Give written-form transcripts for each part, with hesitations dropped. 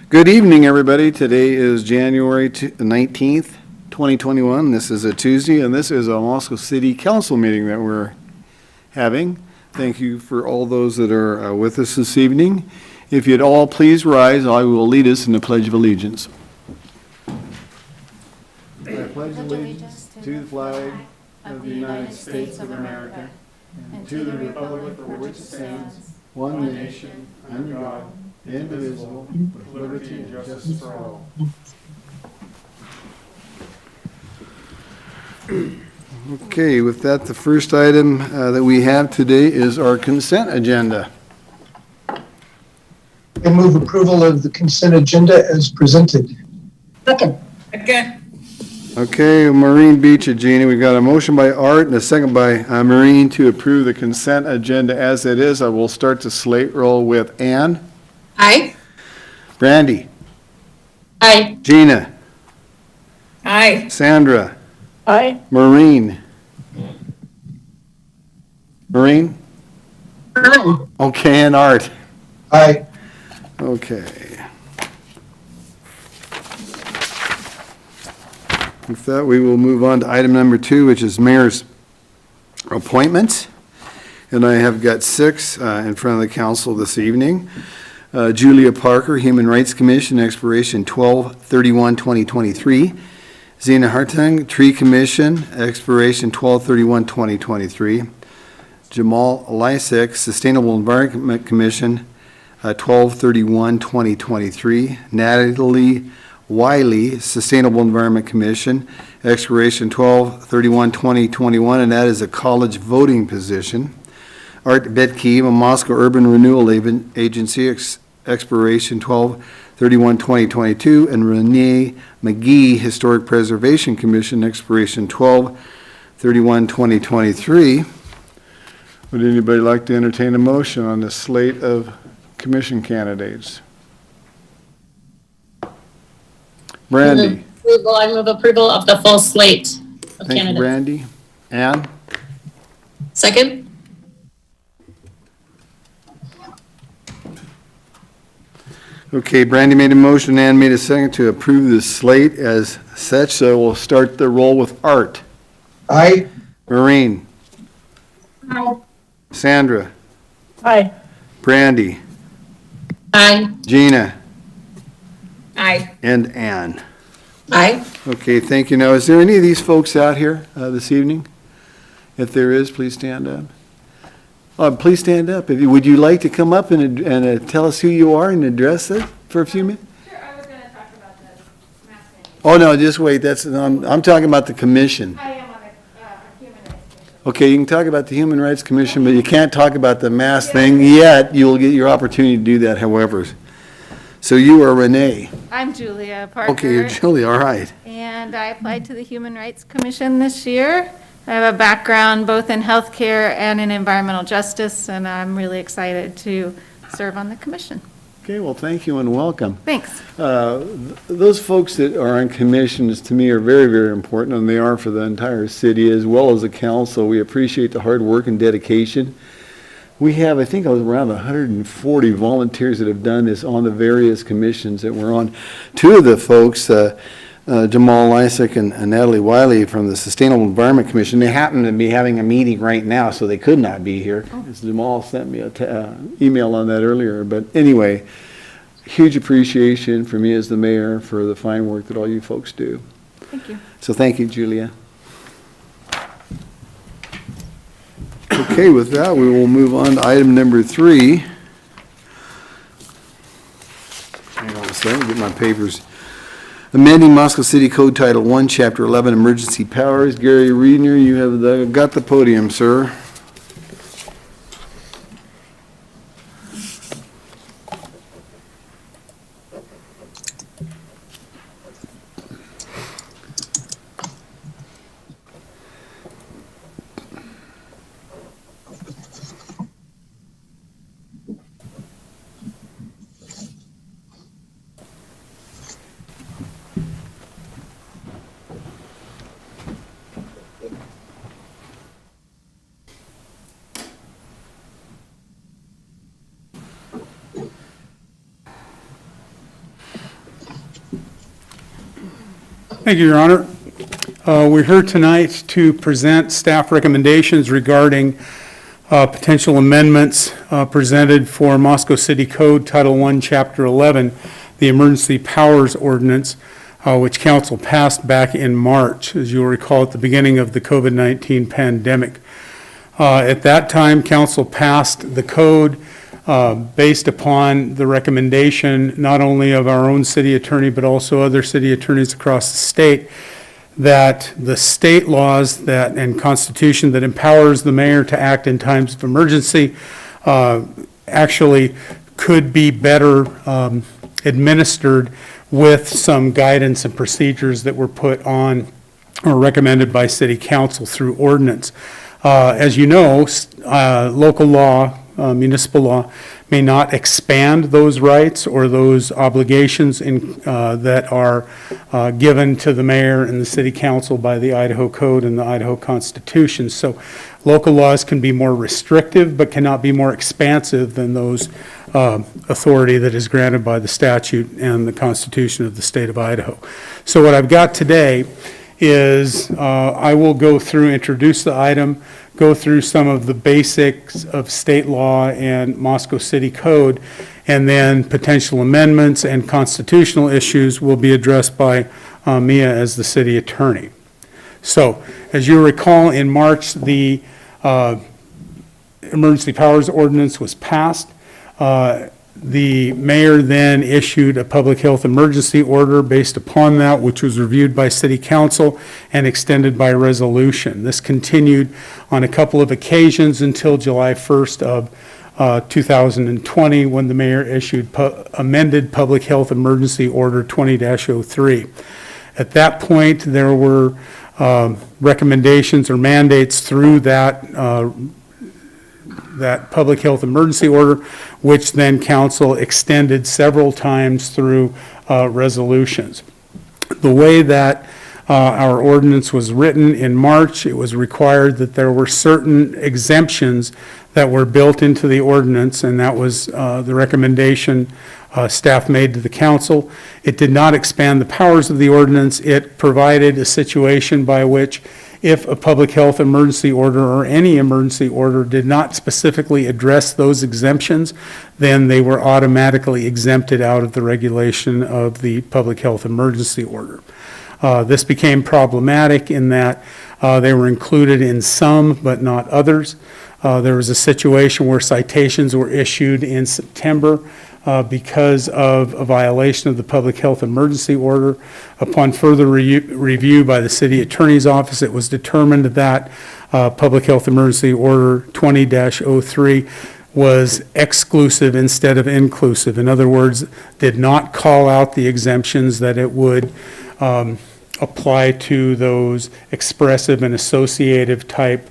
Good evening, everybody. Today is January 19th, 2021. This is a Tuesday, and this is a Moscow City Council meeting that we're having. Thank you for all those that are with us this evening. If you'd all please rise, I will lead us in the Pledge of Allegiance. I pledge allegiance to the flag of the United States of America and to the republic for which it stands, one nation, under God, indivisible, with liberty and justice for all. Okay, with that, the first item that we have today is our consent agenda. I move approval of the consent agenda as presented. Second. Okay, Maureen Beach and Jeannie, we've got a motion by Art and a second by Maureen to approve the consent agenda as it is. I will start the slate roll with Ann. Aye. Brandy. Aye. Gina. Aye. Sandra. Aye. Maureen. Maureen? Aye. Okay, and Art. Aye. Okay. With that, we will move on to item number 2, which is mayor's appointments. And I have got 6 in front of the council this evening. Julia Parker, Human Rights Commission, expiration 12/31/2023. Zena Hartung, Tree Commission, expiration 12/31/2023. Jamal Lysek, Sustainable Environment Commission, 12/31/2023. Natalie Wiley, Sustainable Environment Commission, expiration 12/31/2021, and that is a college voting position. Art Betke, Moscow Urban Renewal Agency, expiration 12/31/2022, and Renee McGee, Historic Preservation Commission, expiration 12/31/2023. Would anybody like to entertain a motion on the slate of commission candidates? Brandy. I move approval of the full slate of Thank you, candidates. Brandy. Ann? Second. Okay, Brandy made a motion, Ann made a second to approve the slate as such, so we'll start the roll with Art. Aye. Maureen. Aye. Sandra. Aye. Brandy. Aye. Gina. Aye. And Ann. Aye. Okay, thank you. Now, is there any of these folks out here this evening? If there is, please stand up. Please stand up. Would you like to come up and tell us who you are and address it for a few minutes? Sure, I was going to talk about the mass thing. Oh, no, just wait. I'm talking about the commission. I am on the Human Rights Commission. Okay, you can talk about the Human Rights Commission, but you can't talk about the mass thing yet. You'll get your opportunity to do that, however. So you are Renee. I'm Julia Parker. Okay, you're Julie, all right. And I applied to the Human Rights Commission this year. I have a background both in healthcare and in environmental justice, and I'm really excited to serve on the commission. Okay, well, thank you and welcome. Thanks. Those folks that are on commissions, to me, are very, very important, and they are for the entire city as well as the council. We appreciate the hard work and dedication. We have, I think, around 140 volunteers that have done this on the various commissions that we're on. 2 of the folks, Jamal Lysek and Natalie Wiley from the Sustainable Environment Commission, they happen to be having a meeting right now, so they could not be here. Jamal sent me an email on that earlier. But anyway, huge appreciation for me as the mayor for the fine work that all you folks do. Thank you. So thank you, Julia. Okay, with that, we will move on to item number 3. Hang on a second, get my papers. Amending Moscow City Code Title 1, Chapter 11, Emergency Powers. Gary Reedner, you have got the podium, sir. Thank you, Your Honor. We're here tonight to present staff recommendations regarding potential amendments presented for Moscow City Code Title I, Chapter 11, the Emergency Powers Ordinance, which Council passed back in March, as you'll recall, at the beginning of the COVID-19 pandemic. At that time, Council passed the code based upon the recommendation not only of our own city attorney, but also other city attorneys across the state, that the state laws that and constitution that empowers the mayor to act in times of emergency actually could be better administered with some guidance and procedures that were put on or recommended by city council through ordinance. As you know, local law, municipal law, may not expand those rights or those obligations that are given to the mayor and the city council by the Idaho Code and the Idaho Constitution. So local laws can be more restrictive but cannot be more expansive than those authority that is granted by the statute and the Constitution of the state of Idaho. So what I've got today is I will go through, introduce the item, go through some of the basics of state law and Moscow City Code, and then potential amendments and constitutional issues will be addressed by Mia as the city attorney. So, as you recall, in March, the Emergency Powers Ordinance was passed. The mayor then issued a public health emergency order based upon that, which was reviewed by city council and extended by resolution. This continued on a couple of occasions until July 1st of 2020, when the mayor issued amended public health emergency order 20-03. At that point, there were recommendations or mandates through that public health emergency order, which then council extended several times through resolutions. The way that our ordinance was written in March, it was required that there were certain exemptions that were built into the ordinance, and that was the recommendation staff made to the council. It did not expand the powers of the ordinance. It provided a situation by which if a public health emergency order or any emergency order did not specifically address those exemptions, then they were automatically exempted out of the regulation of the public health emergency order. This became problematic in that they were included in some but not others. There was a situation where citations were issued in September because of a violation of the public health emergency order. Upon further review by the city attorney's office, it was determined that public health emergency order 20-03 was exclusive instead of inclusive. In other words, did not call out the exemptions that it would apply to those expressive and associative type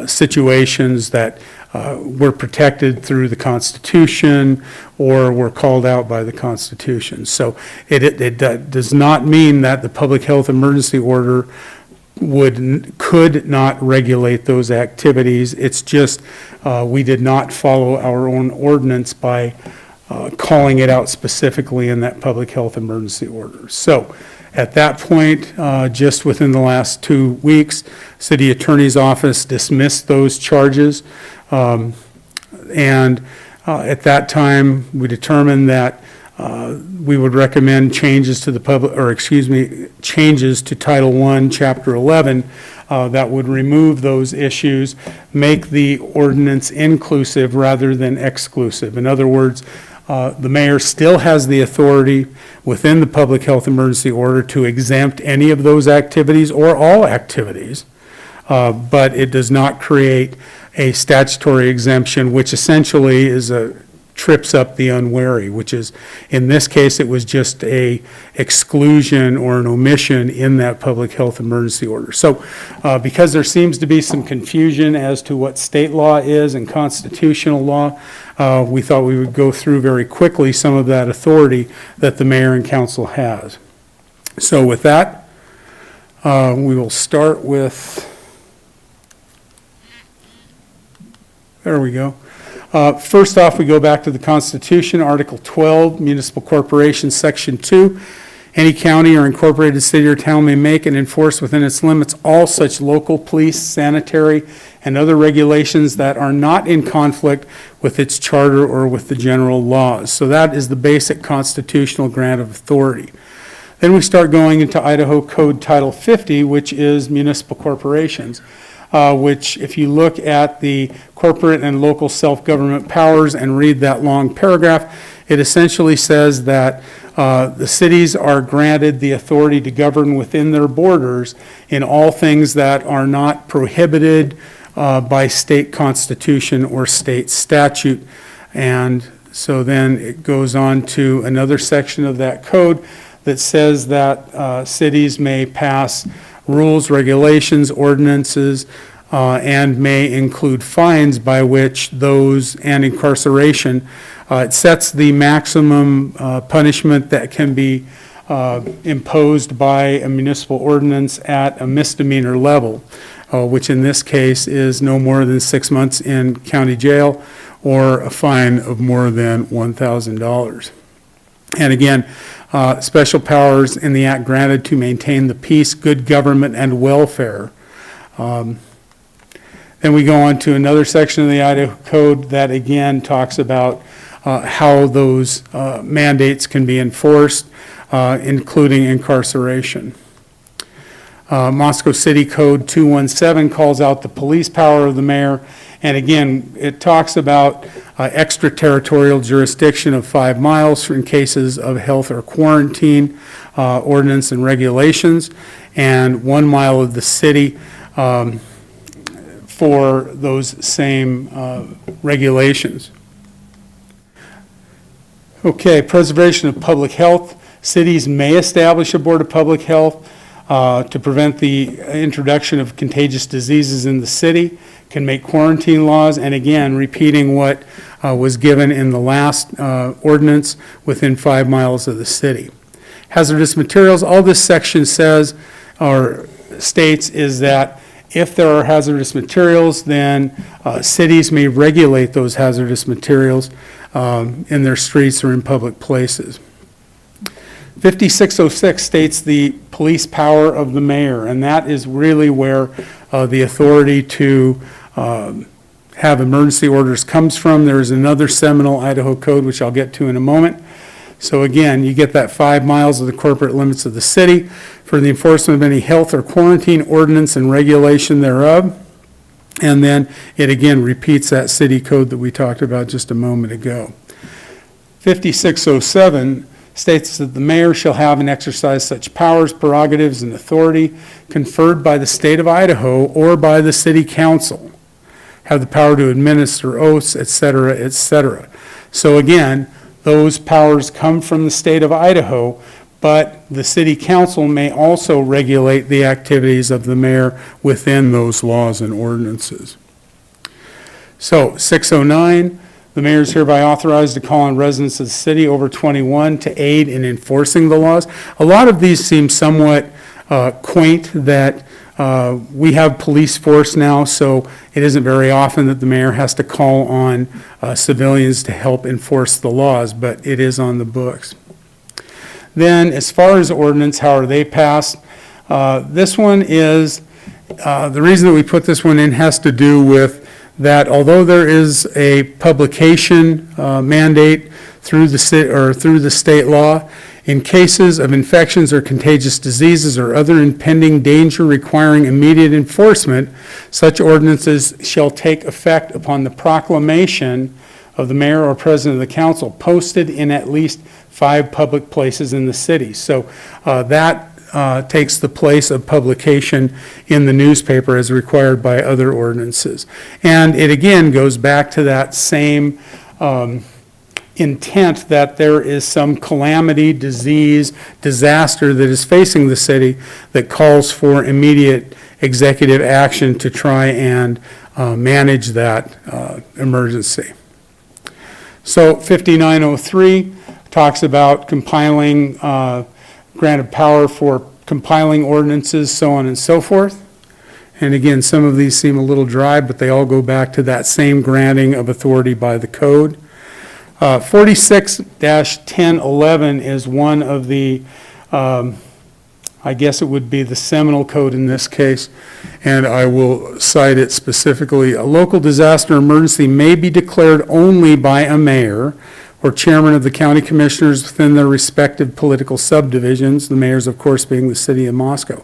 situations that were protected through the Constitution or were called out by the Constitution. So it does not mean that the public health emergency order could not regulate those activities. It's just we did not follow our own ordinance by calling it out specifically in that public health emergency order. So at that point, just within the last 2 weeks, city attorney's office dismissed those charges. And at that time, we determined that we would recommend changes to changes to Title I, Chapter 11, that would remove those issues, make the ordinance inclusive rather than exclusive. In other words, the mayor still has the authority within the public health emergency order to exempt any of those activities or all activities, but it does not create a statutory exemption, which essentially trips up the unwary, which is, in this case, it was just a exclusion or an omission in that public health emergency order. So because there seems to be some confusion as to what state law is and constitutional law, we thought we would go through very quickly some of that authority that the mayor and council has. So with that, we will start with, there we go. First off, we go back to the Constitution, Article 12, Municipal Corporation, Section 2. Any county or incorporated city or town may make and enforce within its limits all such local police, sanitary, and other regulations that are not in conflict with its charter or with the general laws. So that is the basic constitutional grant of authority. Then we start going into Idaho Code Title 50, which is municipal corporations, which if you look at the corporate and local self-government powers and read that long paragraph, it essentially says that the cities are granted the authority to govern within their borders in all things that are not prohibited by state constitution or state statute. And so then it goes on to another section of that code that says that cities may pass rules, regulations, ordinances, and may include fines by which those, and incarceration. It sets the maximum punishment that can be imposed by a municipal ordinance at a misdemeanor level, which in this case is no more than 6 months in county jail or a fine of more than $1,000. And again, special powers in the act granted to maintain the peace, good government, and welfare. Then we go on to another section of the Idaho Code that again talks about how those mandates can be enforced, including incarceration. Moscow City Code 217 calls out the police power of the mayor, and again, it talks about extraterritorial jurisdiction of 5 miles in cases of health or quarantine ordinance and regulations, and 1 mile of the city for those same regulations. Okay, preservation of public health. Cities may establish a board of public health to prevent the introduction of contagious diseases in the city, can make quarantine laws, and again, repeating what was given in the last ordinance within 5 miles of the city. Hazardous materials, all this section says or states is that if there are hazardous materials, then cities may regulate those hazardous materials in their streets or in public places. 5606 states the police power of the mayor, and that is really where the authority to have emergency orders comes from. There is another seminal Idaho code, which I'll get to in a moment. So again, you get that 5 miles of the corporate limits of the city for the enforcement of any health or quarantine ordinance and regulation thereof. And then it again repeats that city code that we talked about just a moment ago. 5607 states that the mayor shall have and exercise such powers, prerogatives, and authority conferred by the state of Idaho or by the city council, have the power to administer oaths, etc., etc. So again, those powers come from the state of Idaho, but the city council may also regulate the activities of the mayor within those laws and ordinances. So 609, the mayor is hereby authorized to call on residents of the city over 21 to aid in enforcing the laws. A lot of these seem somewhat quaint that we have police force now, so it isn't very often that the mayor has to call on civilians to help enforce the laws, but it is on the books. Then, as far as ordinance, how are they passed? This one is, the reason that we put this one in has to do with that although there is a publication mandate through the state law, in cases of infections or contagious diseases or other impending danger requiring immediate enforcement, such ordinances shall take effect upon the proclamation of the mayor or president of the council posted in at least 5 public places in the city. So that takes the place of publication in the newspaper as required by other ordinances. And it again goes back to that same intent that there is some calamity, disease, disaster that is facing the city that calls for immediate executive action to try and manage that emergency. So 5903 talks about compiling, granted power for compiling ordinances, so on and so forth. And again, some of these seem a little dry, but they all go back to that same granting of authority by the code. 46-1011 is one of the I guess it would be the Seminole Code in this case, and I will cite it specifically. A local disaster emergency may be declared only by a mayor or chairman of the county commissioners within their respective political subdivisions, the mayors, of course, being the city of Moscow.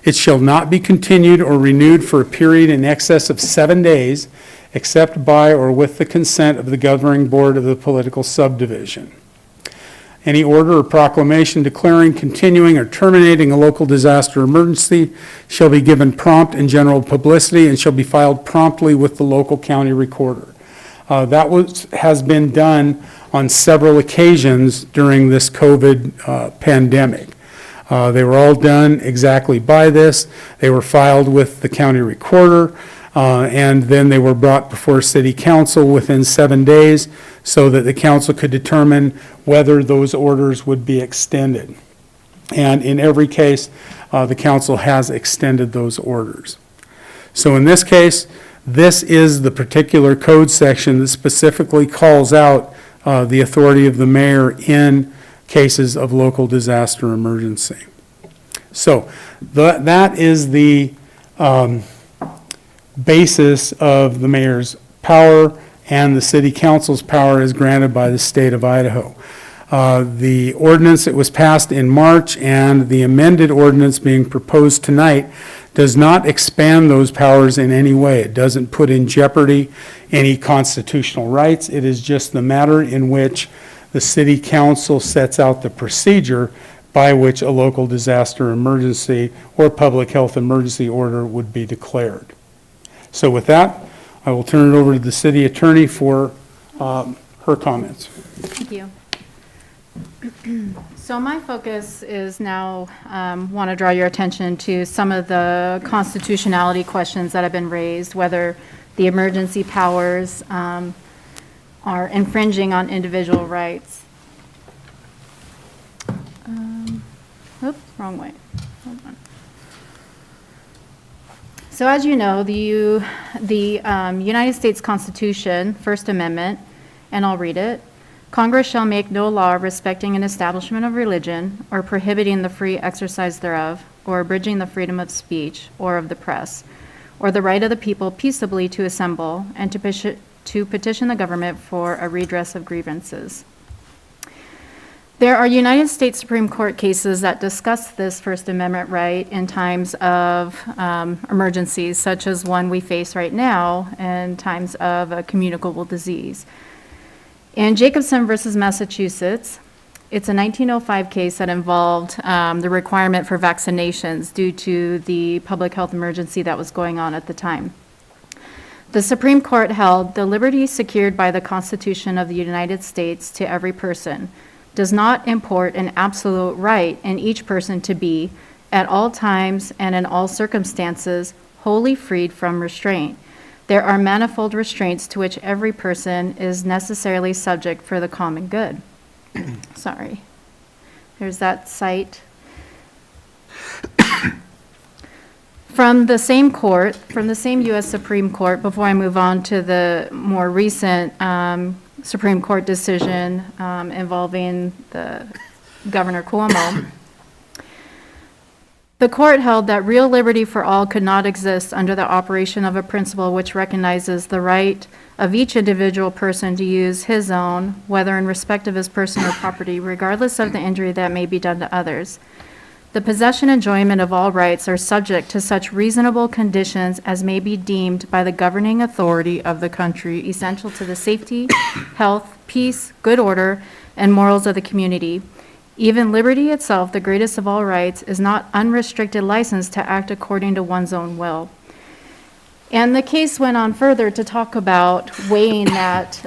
It shall not be continued or renewed for a period in excess of 7 days, except by or with the consent of the governing board of the political subdivision. Any order or proclamation declaring, continuing, or terminating a local disaster emergency shall be given prompt and general publicity and shall be filed promptly with the local county recorder. That has been done on several occasions during this COVID pandemic. They were all done exactly by this. They were filed with the county recorder, and then they were brought before city council within 7 days so that the council could determine whether those orders would be extended. And in every case, the council has extended those orders. So in this case, this is the particular code section that specifically calls out the authority of the mayor in cases of local disaster emergency. So that is the basis of the mayor's power, and the city council's power is granted by the state of Idaho. The ordinance that was passed in March and the amended ordinance being proposed tonight does not expand those powers in any way. It doesn't put in jeopardy any constitutional rights. It is just the matter in which the city council sets out the procedure by which a local disaster emergency or public health emergency order would be declared. So with that, I will turn it over to the city attorney for her comments. Thank you. So my focus is now, want to draw your attention to some of the constitutionality questions that have been raised, whether the emergency powers are infringing on individual rights. Oops, wrong way. Hold on. So as you know, the United States Constitution, First Amendment, and I'll read it. Congress shall make no law respecting an establishment of religion, or prohibiting the free exercise thereof, or abridging the freedom of speech, or of the press, or the right of the people peaceably to assemble, and to petition the government for a redress of grievances. There are United States Supreme Court cases that discuss this First Amendment right in times of emergencies, such as one we face right now, in times of a communicable disease. In Jacobson versus Massachusetts, it's a 1905 case that involved the requirement for vaccinations due to the public health emergency that was going on at the time. The Supreme Court held the liberty secured by the Constitution of the United States to every person does not import an absolute right in each person to be, at all times and in all circumstances, wholly freed from restraint. There are manifold restraints to which every person is necessarily subject for the common good. Sorry. There's that cite. From the same court, from the same U.S. Supreme Court, before I move on to the more recent Supreme Court decision involving the Governor Cuomo, the court held that real liberty for all could not exist under the operation of a principle which recognizes the right of each individual person to use his own, whether in respect of his person or property, regardless of the injury that may be done to others. The possession and enjoyment of all rights are subject to such reasonable conditions as may be deemed by the governing authority of the country essential to the safety, health, peace, good order, and morals of the community. Even liberty itself, the greatest of all rights, is not unrestricted license to act according to one's own will. And the case went on further to talk about weighing that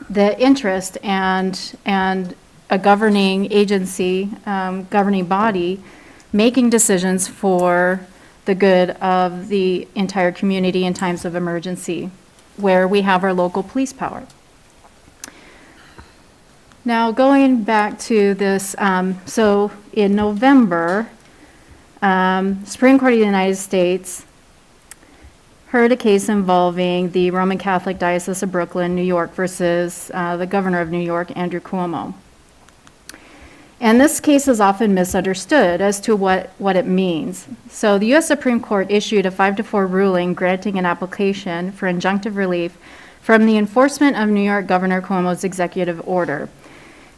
the interest and a governing agency, governing body, making decisions for the good of the entire community in times of emergency, where we have our local police power. Now, going back to this, so in November, Supreme Court of the United States heard a case involving the Roman Catholic Diocese of Brooklyn, New York, versus the governor of New York, Andrew Cuomo. And this case is often misunderstood as to what it means. So the U.S. Supreme Court issued a 5-4 ruling granting an application for injunctive relief from the enforcement of New York Governor Cuomo's executive order.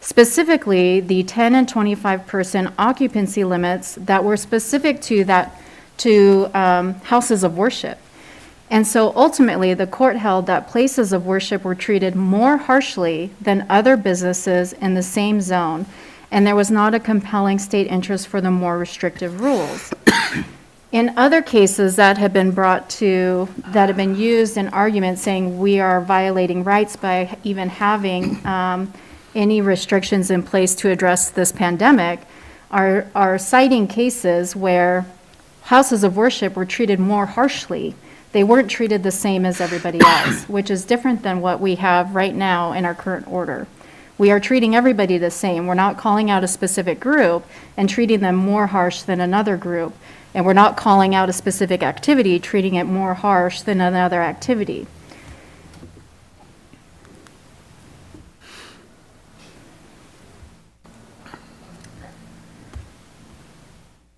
Specifically, the 10 and 25 person occupancy limits that were specific to houses of worship. And so ultimately, the court held that places of worship were treated more harshly than other businesses in the same zone, and there was not a compelling state interest for the more restrictive rules. In other cases that have been that have been used in arguments saying we are violating rights by even having any restrictions in place to address this pandemic, are citing cases where houses of worship were treated more harshly. They weren't treated the same as everybody else, which is different than what we have right now in our current order. We are treating everybody the same. We're not calling out a specific group and treating them more harsh than another group. And we're not calling out a specific activity, treating it more harsh than another activity.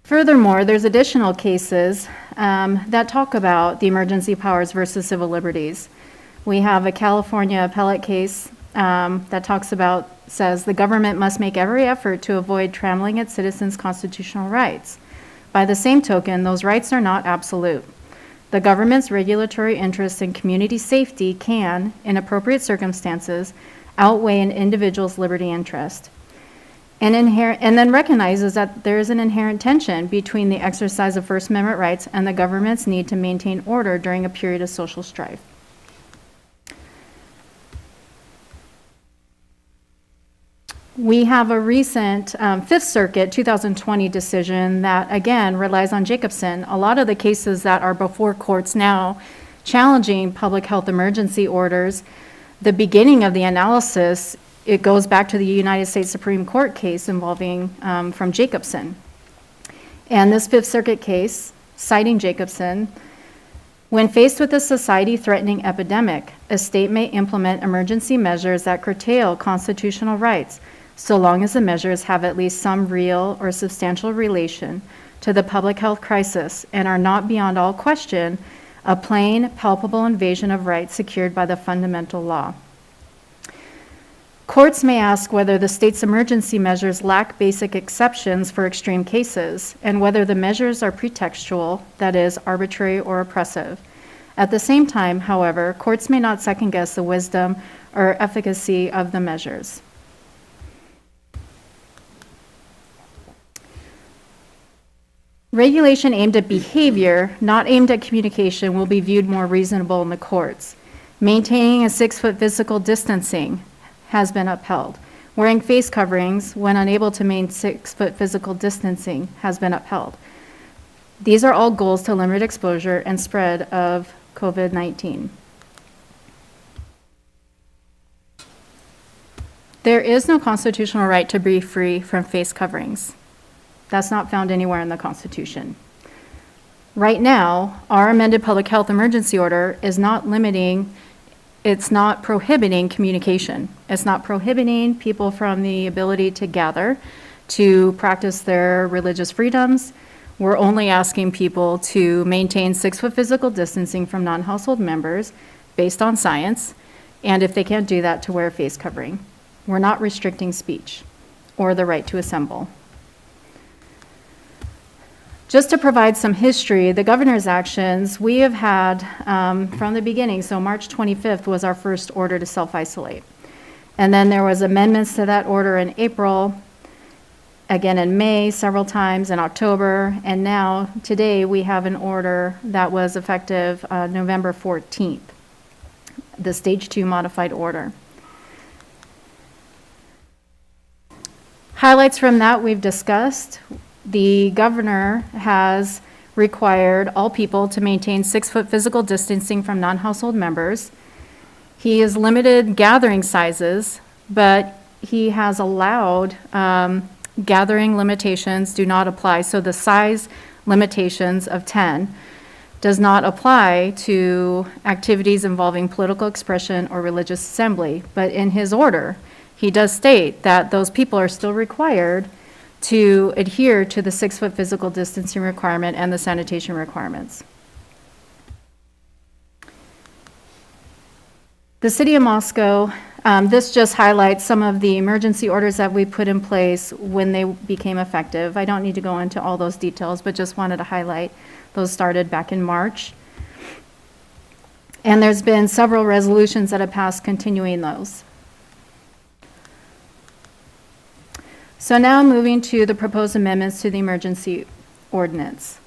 Furthermore, there's additional cases that talk about the emergency powers versus civil liberties. We have a California appellate case that says the government must make every effort to avoid trampling its citizens' constitutional rights. By the same token, those rights are not absolute. The government's regulatory interest in community safety can, in appropriate circumstances, outweigh an individual's liberty interest. And then recognizes that there is an inherent tension between the exercise of First Amendment rights and the government's need to maintain order during a period of social strife. We have a recent Fifth Circuit 2020 decision that, again, relies on Jacobson. A lot of the cases that are before courts now challenging public health emergency orders, the beginning of the analysis, it goes back to the United States Supreme Court case involving from Jacobson. And this Fifth Circuit case, citing Jacobson, when faced with a society-threatening epidemic, a state may implement emergency measures that curtail constitutional rights, so long as the measures have at least some real or substantial relation to the public health crisis and are not beyond all question a plain, palpable invasion of rights secured by the fundamental law. Courts may ask whether the state's emergency measures lack basic exceptions for extreme cases, and whether the measures are pretextual, that is, arbitrary or oppressive. At the same time, however, courts may not second-guess the wisdom or efficacy of the measures. Regulation aimed at behavior, not aimed at communication, will be viewed more reasonable in the courts. Maintaining a 6-foot physical distancing has been upheld. Wearing face coverings when unable to maintain 6-foot physical distancing has been upheld. These are all goals to limit exposure and spread of COVID-19. There is no constitutional right to be free from face coverings. That's not found anywhere in the Constitution. Right now, our amended public health emergency order is not limiting, it's not prohibiting communication. It's not prohibiting people from the ability to gather, to practice their religious freedoms. We're only asking people to maintain 6-foot physical distancing from non-household members based on science, and if they can't do that, to wear a face covering. We're not restricting speech or the right to assemble. Just to provide some history, the governor's actions, we have had from the beginning, so March 25th was our first order to self-isolate. And then there was amendments to that order in April, again in May several times, in October, and now today we have an order that was effective November 14th, the Stage 2 modified order. Highlights from that we've discussed. The governor has required all people to maintain 6-foot physical distancing from non-household members. He has limited gathering sizes, but he has allowed gathering limitations do not apply. So the size limitations of 10 does not apply to activities involving political expression or religious assembly. But in his order, he does state that those people are still required to adhere to the 6-foot physical distancing requirement and the sanitation requirements. The City of Moscow, this just highlights some of the emergency orders that we put in place when they became effective. I don't need to go into all those details, but just wanted to highlight those started back in March. And there's been several resolutions that have passed continuing those. So now moving to the proposed amendments to the emergency ordinance.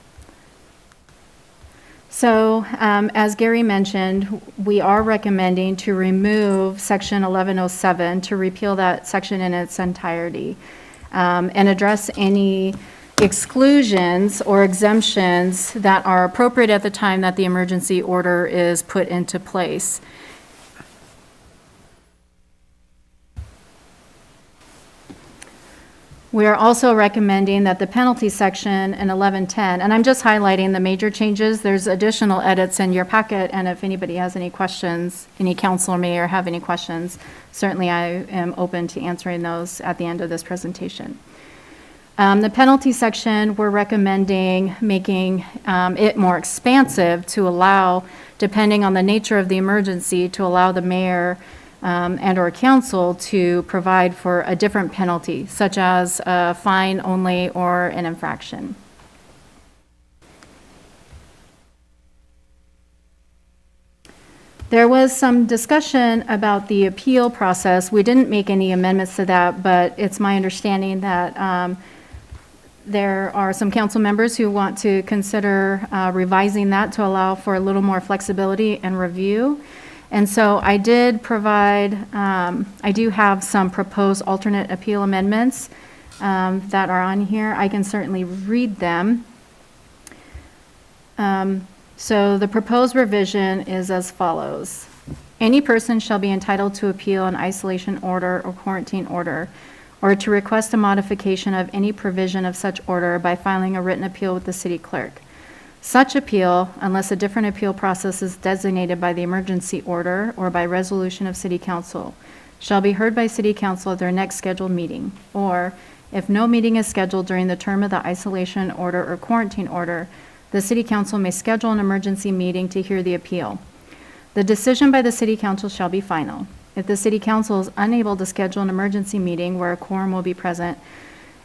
So, as Gary mentioned, we are recommending to remove section 1107, to repeal that section in its entirety, and address any exclusions or exemptions that are appropriate at the time that the emergency order is put into place. We are also recommending that the penalty section in 1110, and I'm just highlighting the major changes. There's additional edits in your packet, and if anybody has any questions, any councilor may or have any questions, certainly I am open to answering those at the end of this presentation. The penalty section, we're recommending making it more expansive to allow, depending on the nature of the emergency, to allow the mayor and or council to provide for a different penalty, such as a fine only or an infraction. There was some discussion about the appeal process. We didn't make any amendments to that, but it's my understanding that there are some council members who want to consider revising that to allow for a little more flexibility and review. And so I did provide, I do have some proposed alternate appeal amendments that are on here. I can certainly read them. So the proposed revision is as follows. Any person shall be entitled to appeal an isolation order or quarantine order, or to request a modification of any provision of such order by filing a written appeal with the city clerk. Such appeal, unless a different appeal process is designated by the emergency order or by resolution of city council, shall be heard by city council at their next scheduled meeting, or if no meeting is scheduled during the term of the isolation order or quarantine order, the city council may schedule an emergency meeting to hear the appeal. The decision by the city council shall be final. If the city council is unable to schedule an emergency meeting where a quorum will be present,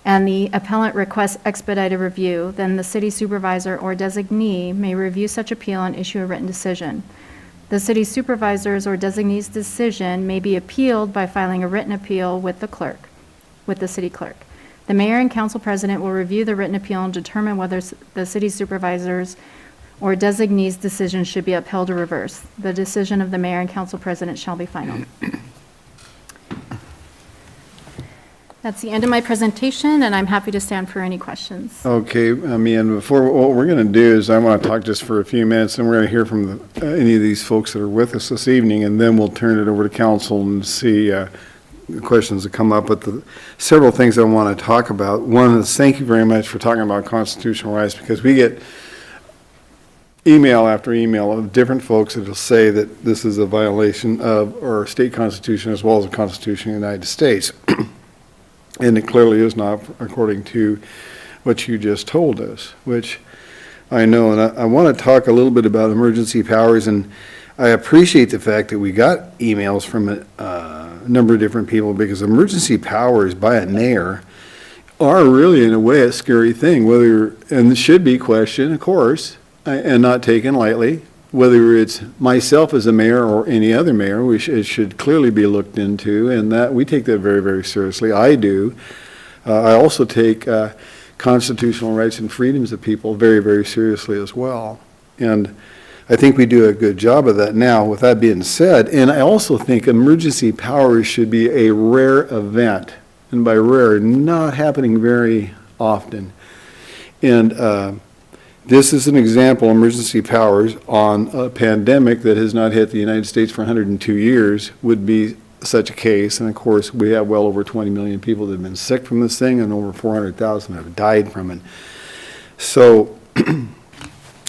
and the appellant requests expedited review, then the city supervisor or designee may review such appeal and issue a written decision. The city supervisor's or designee's decision may be appealed by filing a written appeal with the city clerk. The mayor and council president will review the written appeal and determine whether the city supervisor's or designee's decision should be upheld or reversed. The decision of the mayor and council president shall be final. That's the end of my presentation, and I'm happy to stand for any questions. Okay, and before, what we're going to do is I want to talk just for a few minutes, and we're going to hear from any of these folks that are with us this evening, and then we'll turn it over to council and see the questions that come up. But several things I want to talk about. One is thank you very much for talking about constitutional rights, because we get email after email of different folks that will say that this is a violation of our state constitution as well as the Constitution of the United States. And it clearly is not, according to what you just told us, which I know. And I want to talk a little bit about emergency powers, and I appreciate the fact that we got emails from a number of different people, because emergency powers by a mayor are really, in a way, a scary thing, and it should be questioned, of course, and not taken lightly. Whether it's myself as a mayor or any other mayor, it should clearly be looked into, and that we take that very, very seriously. I do. I also take constitutional rights and freedoms of people very, very seriously as well. And I think we do a good job of that now. With that being said, and I also think emergency powers should be a rare event, and by rare, not happening very often. And this is an example, emergency powers on a pandemic that has not hit the United States for 102 years would be such a case. And of course, we have well over 20 million people that have been sick from this thing, and over 400,000 have died from it. So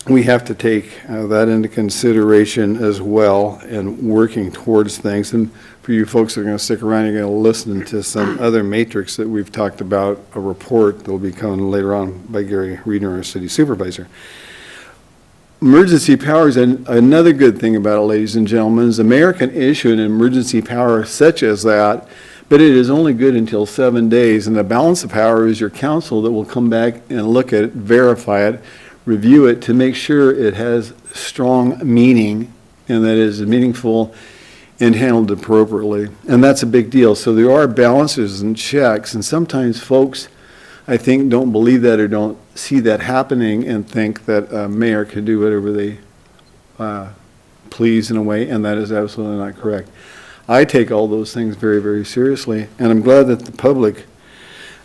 we have to take that into consideration as well and working towards things. And for you folks that are going to stick around, you're going to listen to some other matrix that we've talked about, a report that will be coming later on by Gary Reeder, our city supervisor. Emergency powers, and another good thing about it, ladies and gentlemen, is the mayor can issue an emergency power such as that, but it is only good until 7 days, and the balance of power is your council that will come back and look at it, verify it, review it to make sure it has strong meaning and that it is meaningful and handled appropriately. And that's a big deal. So there are balances and checks, and sometimes folks, I think, don't believe that or don't see that happening and think that a mayor can do whatever they please in a way, and that is absolutely not correct. I take all those things very, very seriously, and I'm glad that the public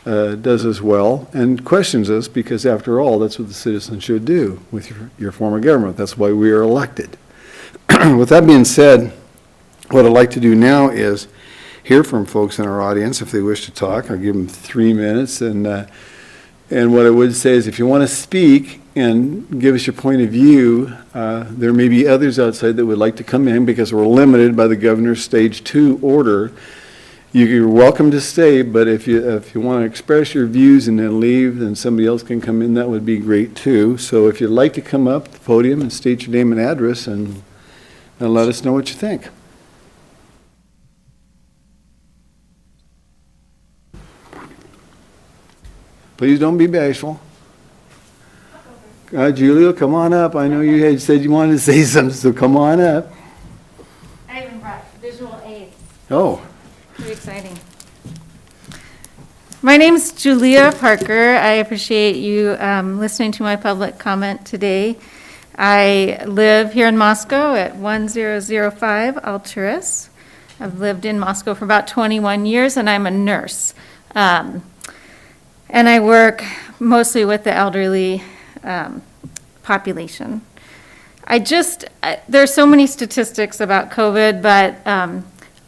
does as well and questions us, because after all, that's what the citizens should do with your form of government. That's why we are elected. With that being said, what I'd like to do now is hear from folks in our audience if they wish to talk. I'll give them 3 minutes, and what I would say is if you want to speak and give us your point of view, there may be others outside that would like to come in because we're limited by the governor's stage 2 order. You're welcome to stay, but if you want to express your views and then leave, then somebody else can come in. That would be great too. So if you'd like to come up to the podium and state your name and address and let us know what you think. Please don't be bashful. Julia, come on up. I know you had said you wanted to say something, so come on up. I even brought visual aids. Oh. Pretty exciting. My name's Julia Parker. I appreciate you listening to my public comment today. I live here in Moscow at 1005 Alturas. I've lived in Moscow for about 21 years, and I'm a nurse. And I work mostly with the elderly population. There's so many statistics about COVID, but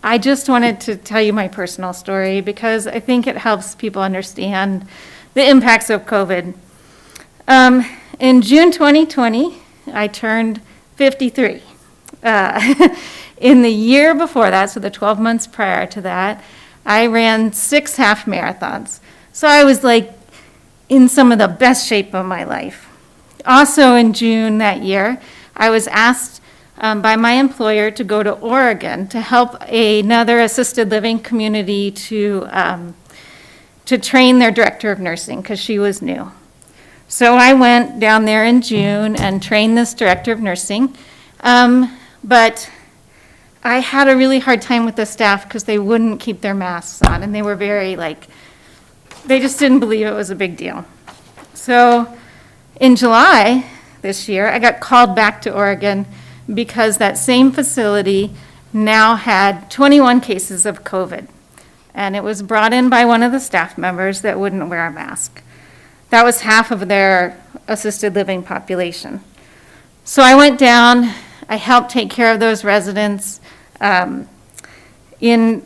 I just wanted to tell you my personal story because I think it helps people understand the impacts of COVID. In June 2020, I turned 53. In the year before that, so the 12 months prior to that, I ran 6 half marathons. So I was like in some of the best shape of my life. Also in June that year, I was asked by my employer to go to Oregon to help another assisted living community to train their director of nursing because she was new. So I went down there in June and trained this director of nursing. But I had a really hard time with the staff because they wouldn't keep their masks on, and they were very they just didn't believe it was a big deal. So in July this year, I got called back to Oregon because that same facility now had 21 cases of COVID. And it was brought in by one of the staff members that wouldn't wear a mask. That was half of their assisted living population. So I went down, I helped take care of those residents. In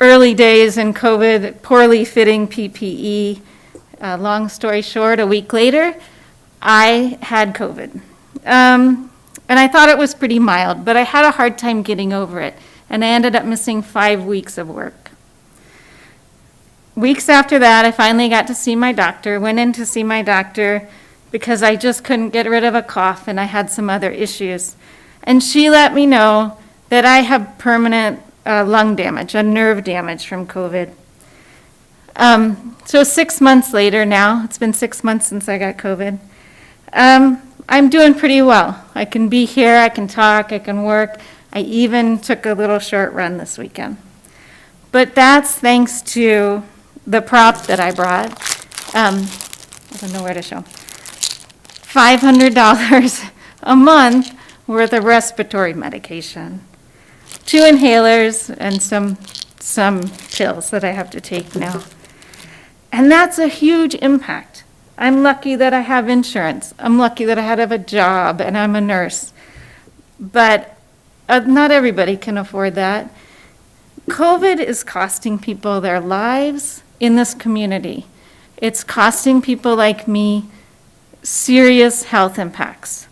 early days in COVID, poorly fitting PPE. Long story short, a week later, I had COVID. And I thought it was pretty mild, but I had a hard time getting over it. And I ended up missing 5 weeks of work. Weeks after that, I finally got to see my doctor, went in to see my doctor because I just couldn't get rid of a cough and I had some other issues. And she let me know that I have permanent lung damage, a nerve damage from COVID. So 6 months later now, it's been 6 months since I got COVID. I'm doing pretty well. I can be here, I can talk, I can work. I even took a little short run this weekend. But that's thanks to the prop that I brought. I don't know where to show. $500 a month worth of respiratory medication. 2 inhalers and some pills that I have to take now. And that's a huge impact. I'm lucky that I have insurance. I'm lucky that I have a job and I'm a nurse. But not everybody can afford that. COVID is costing people their lives in this community. It's costing people like me serious health impacts.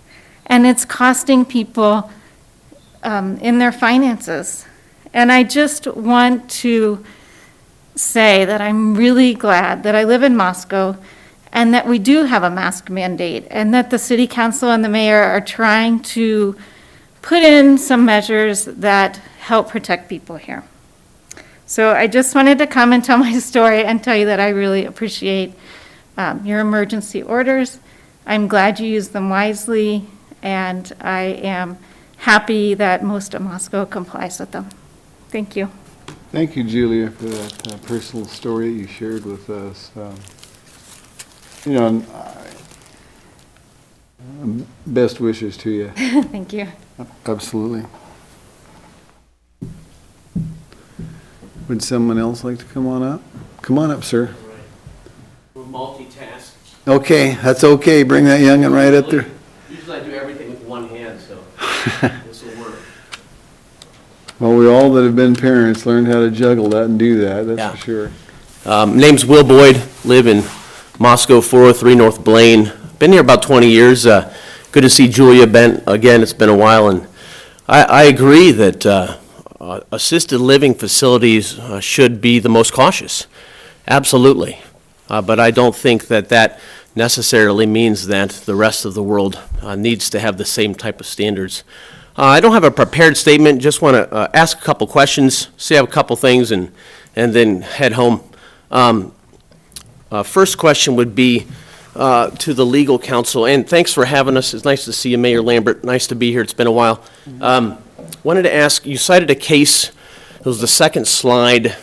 and it's costing people in their finances. And I just want to say that I'm really glad that I live in Moscow and that we do have a mask mandate, and that the city council and the mayor are trying to put in some measures that help protect people here. So I just wanted to come and tell my story and tell you that I really appreciate your emergency orders. I'm glad you use them wisely, and I am happy that most of Moscow complies with them. Thank you. Thank you, Julia, for that personal story that you shared with us. You know, best wishes to you. Thank you. Absolutely. Would someone else like to come on up? Come on up, sir. We're multitask. Okay, that's okay. Bring that young'un right up there. Usually I do everything with one hand, so this will work. Well, we all that have been parents learned how to juggle that and do that, that's Yeah. for sure. Name's Will Boyd, live in Moscow, 403 North Blaine. Been here about 20 years. Good to see Julia Bent again. It's been a while, and I agree that assisted living facilities should be the most cautious. Absolutely. But I don't think that that necessarily means that the rest of the world needs to have the same type of standards. I don't have a prepared statement, just want to ask a couple questions, say a couple things, and then head home. First question would be to the legal counsel, and thanks for having us. It's nice to see you, Mayor Lambert. Nice to be here. It's been a while. Wanted to ask, you cited a case, it was the second slide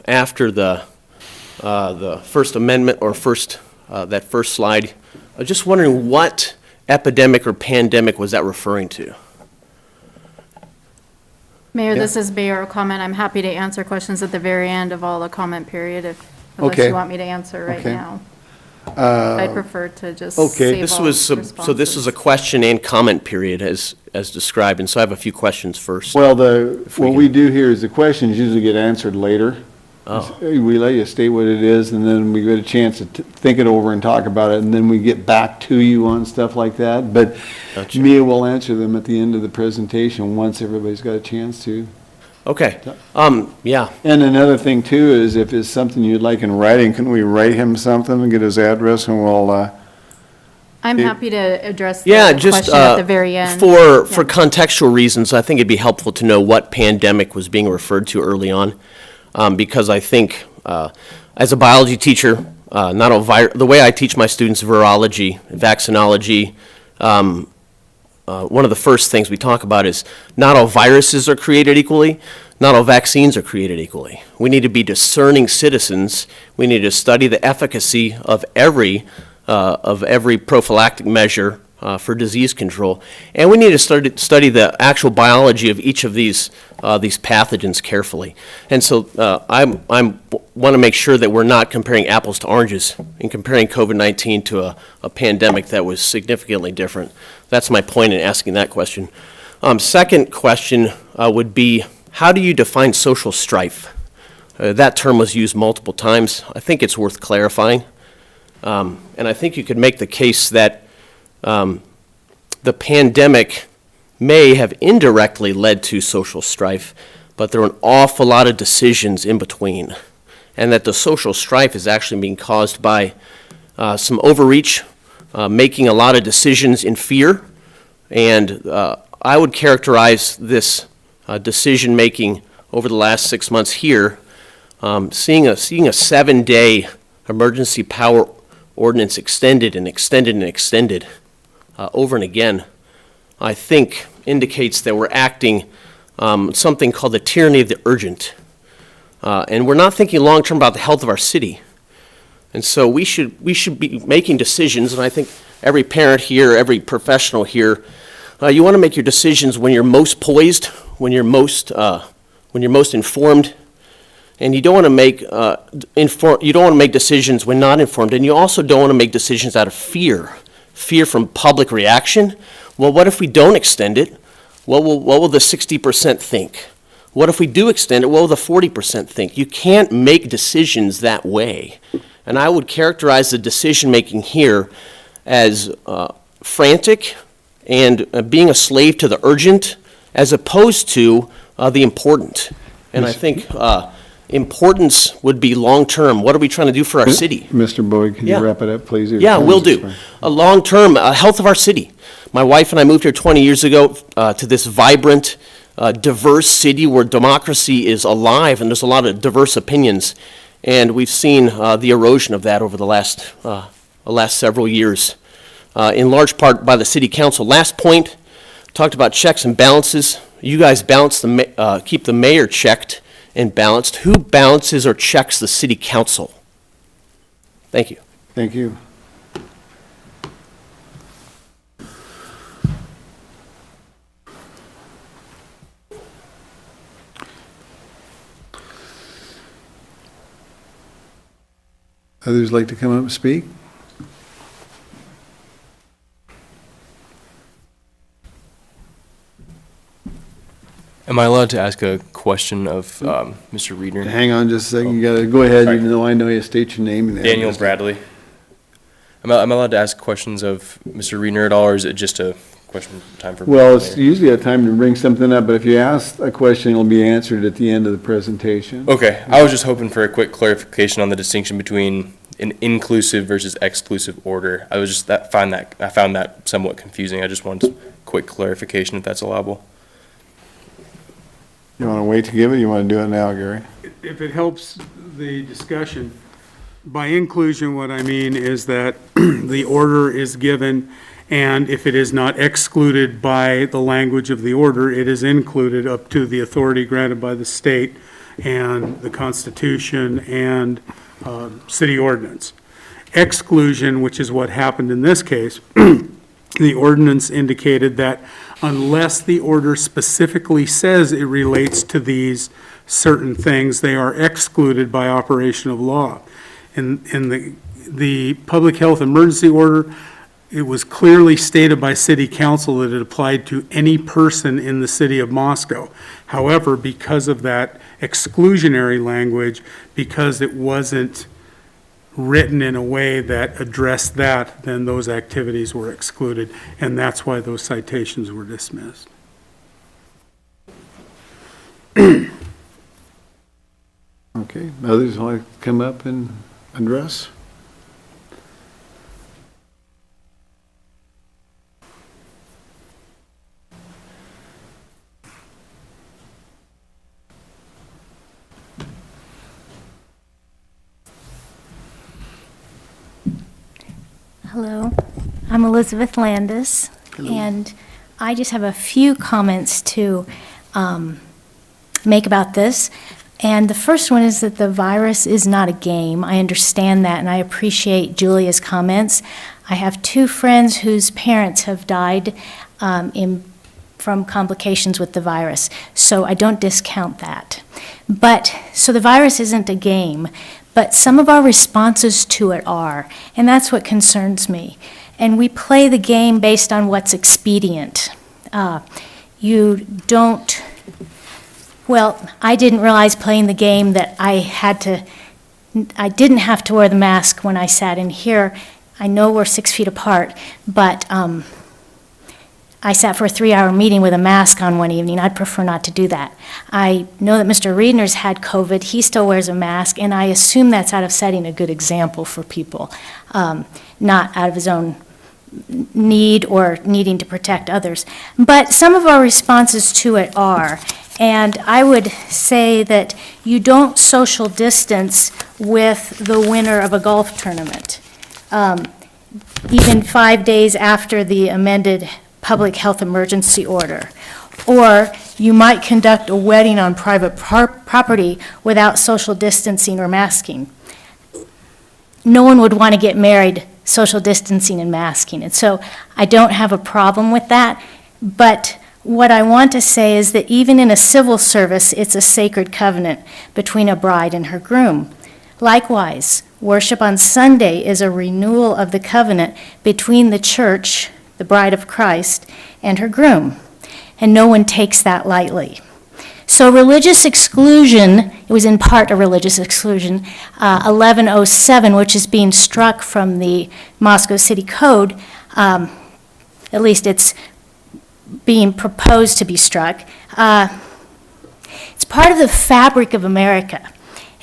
after the First Amendment, or that first slide. I was just wondering what epidemic or pandemic was that referring to? Mayor, this is Mayor comment. I'm happy to answer questions at the very end of all the comment period unless Okay. you want me to answer right Okay. now. I'd prefer to just okay. save This all was, so this is a responses. question and comment period as described, and so I have a few questions first. Well, what can- we do here is the questions usually get answered later. Oh. We let you state what it is, and then we get a chance to think it over and talk about it, and then we get back to you on stuff like that. But Gotcha. Mia will answer them at the end of the presentation, once everybody's got a chance to. Okay, yeah, And another thing too is if it's something you'd like in writing, can we write him something and get his address, and we'll, I'm happy to address yeah, the just, question at the very end. for Yeah. contextual reasons, I think it'd be helpful to know what pandemic was being referred to early on, because I think, as a biology teacher, the way I teach my students virology, vaccinology, one of the first things we talk about is not all viruses are created equally, not all vaccines are created equally. We need to be discerning citizens. We need to study the efficacy of every prophylactic measure for disease control, and we need to study the actual biology of each of these pathogens carefully. And so I want to make sure that we're not comparing apples to oranges and comparing COVID-19 to a pandemic that was significantly different. That's my point in asking that question. Second question would be, how do you define social strife? That term was used multiple times. I think it's worth clarifying. And I think you could make the case that the pandemic may have indirectly led to social strife, but there are an awful lot of decisions in between, and that the social strife is actually being caused by some overreach, making a lot of decisions in fear, and I would characterize this decision-making over the last 6 months here, seeing a 7-day emergency power ordinance extended and extended and extended over and again, I think indicates that we're acting something called the tyranny of the urgent. And we're not thinking long-term about the health of our city. And so we should be making decisions, and I think every parent here, every professional here, you want to make your decisions when you're most poised, when you're most informed, and you don't want to make decisions when not informed, and you also don't want to make decisions out of fear from public reaction. Well, what if we don't extend it? What will the 60% think? What if we do extend it? What will the 40% think? You can't make decisions that way. And I would characterize the decision-making here as frantic and being a slave to the urgent as opposed to the important. And I think importance would be long-term. What are we trying to do for our city? Mr. Boyd, can you Yeah. wrap it up, please? Your Yeah, time will is do. expiring. A long-term health of our city. My wife and I moved here 20 years ago to this vibrant, diverse city where democracy is alive and there's a lot of diverse opinions. And we've seen the erosion of that over the last several years, in large part by the city council. Last point, talked about checks and balances. You guys keep the mayor checked and balanced. Who balances or checks the city council? Thank you. Thank you. Others like to come up and speak? Am I allowed to ask a question of Mr. Reedner? Hang on just a second, you gotta go ahead, even though I know you state your name. and Daniel address. Bradley. Am I allowed to ask questions of Mr. Reedner at all, or is it just a question time for? Well, it's usually a time to bring something up, but if you ask a question, it'll be answered at the end of the presentation. Okay, I was just hoping for a quick clarification on the distinction between an inclusive versus exclusive order. I found that somewhat confusing. I just wanted quick clarification if that's allowable. You wanna wait to give it, or you wanna do it now, Gary? If it helps the discussion, by inclusion, what I mean is that the order is given, and if it is not excluded by the language of the order, it is included up to the authority granted by the state and the Constitution and city ordinance. Exclusion, which is what happened in this case, the ordinance indicated that unless the order specifically says it relates to these certain things, they are excluded by operation of law. In the public health emergency order, it was clearly stated by city council that it applied to any person in the city of Moscow. However, because of that exclusionary language, because it wasn't written in a way that addressed that, then those activities were excluded, and that's why those citations were dismissed. Okay, others want to come up and address? Hello, I'm Elizabeth Landis, and I just have a few comments to make about this. And the first one is that the virus is not a game. I understand that, and I appreciate Julia's comments. I have two friends whose parents have died from complications with the virus, so I don't discount that. So the virus isn't a game, but some of our responses to it are, and that's what concerns me. And we play the game based on what's expedient. You don't, well, I didn't realize playing the game that I didn't have to wear the mask when I sat in here. I know we're 6 feet apart, but I sat for a 3-hour meeting with a mask on one evening. I'd prefer not to do that. I know that Mr. Reedner's had COVID. He still wears a mask, and I assume that's out of setting a good example for people, not out of his own need or needing to protect others. But some of our responses to it are, and I would say that you don't social distance with the winner of a golf tournament, even 5 days after the amended public health emergency order. Or you might conduct a wedding on private property without social distancing or masking. No one would want to get married social distancing and masking. And so I don't have a problem with that. But what I want to say is that even in a civil service, it's a sacred covenant between a bride and her groom. Likewise, worship on Sunday is a renewal of the covenant between the church, the bride of Christ, and her groom. And no one takes that lightly. So religious exclusion, it was in part a religious exclusion, 1107, which is being struck from the Moscow City Code, at least it's being proposed to be struck. It's part of the fabric of America.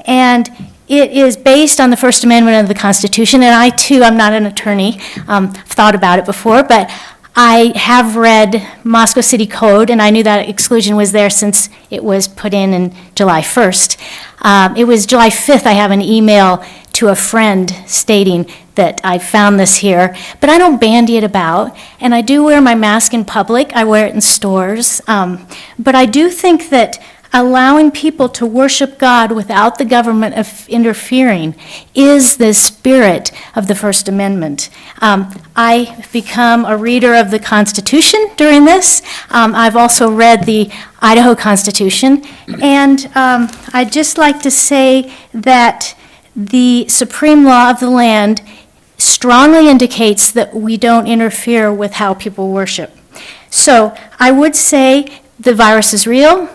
And it is based on the First Amendment of the Constitution, and I too, I'm not an attorney, I've thought about it before, but I have read Moscow City Code, and I knew that exclusion was there since it was put in July 1st. It was July 5th, I have an email to a friend stating that I found this here, but I don't bandy it about, and I do wear my mask in public, I wear it in stores, but I do think that allowing people to worship God without the government interfering is the spirit of the First Amendment. I've become a reader of the Constitution during this. I've also read the Idaho Constitution, and I'd just like to say that the supreme law of the land strongly indicates that we don't interfere with how people worship. So I would say the virus is real.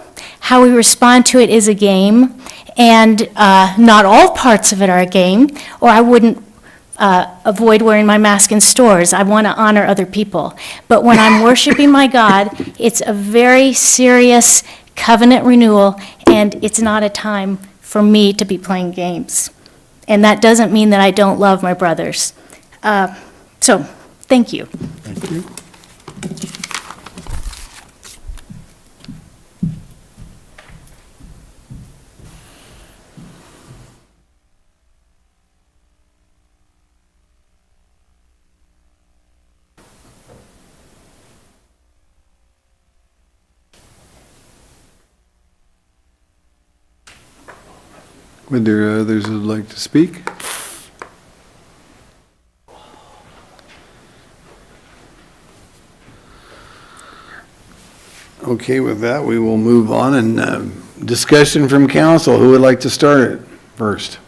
How we respond to it is a game, and not all parts of it are a game, or I wouldn't avoid wearing my mask in stores. I want to honor other people. But when I'm worshiping my God, it's a very serious covenant renewal, and it's not a time for me to be playing games. And that doesn't mean that I don't love my brothers. So, thank you. Thank you. Would there others who'd like to speak? Okay, with that, we will move on and discussion from council. Who would like to start it first?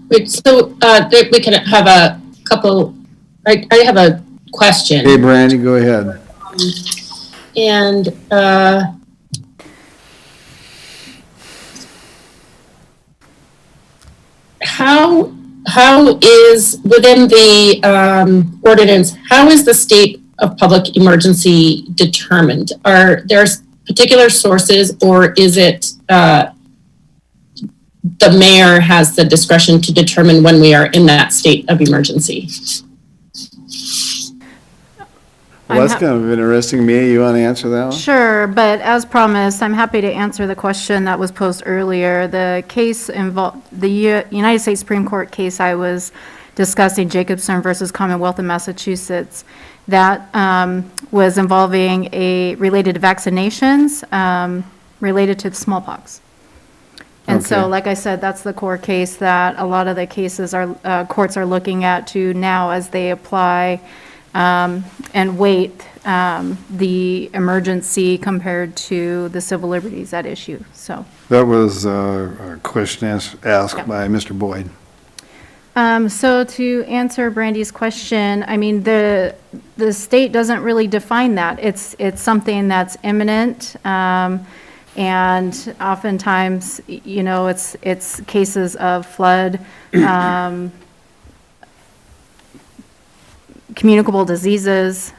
Wait, so we can have a couple, I have a question. Hey, Brandy, go ahead. And how is, within the ordinance, how is the state of public emergency determined? Are there particular sources, or is it the mayor has the discretion to determine when we are in that state of emergency? Well, that's kind of interesting. Mia, you want to answer that one? Sure, but as promised, I'm happy to answer the question that was posed earlier. The case involved, the United States Supreme Court case I was discussing, Jacobson versus Commonwealth of Massachusetts, that was involving related to vaccinations related to smallpox. And Okay. so, like I said, that's the core case that a lot of the cases are, courts are looking at to now as they apply and weight the emergency compared to the civil liberties at issue, so. That was a question asked Yeah. by Mr. Boyd. So to answer Brandy's question, I mean, the state doesn't really define that. It's something that's imminent, and oftentimes, you know, it's cases of flood, communicable diseases,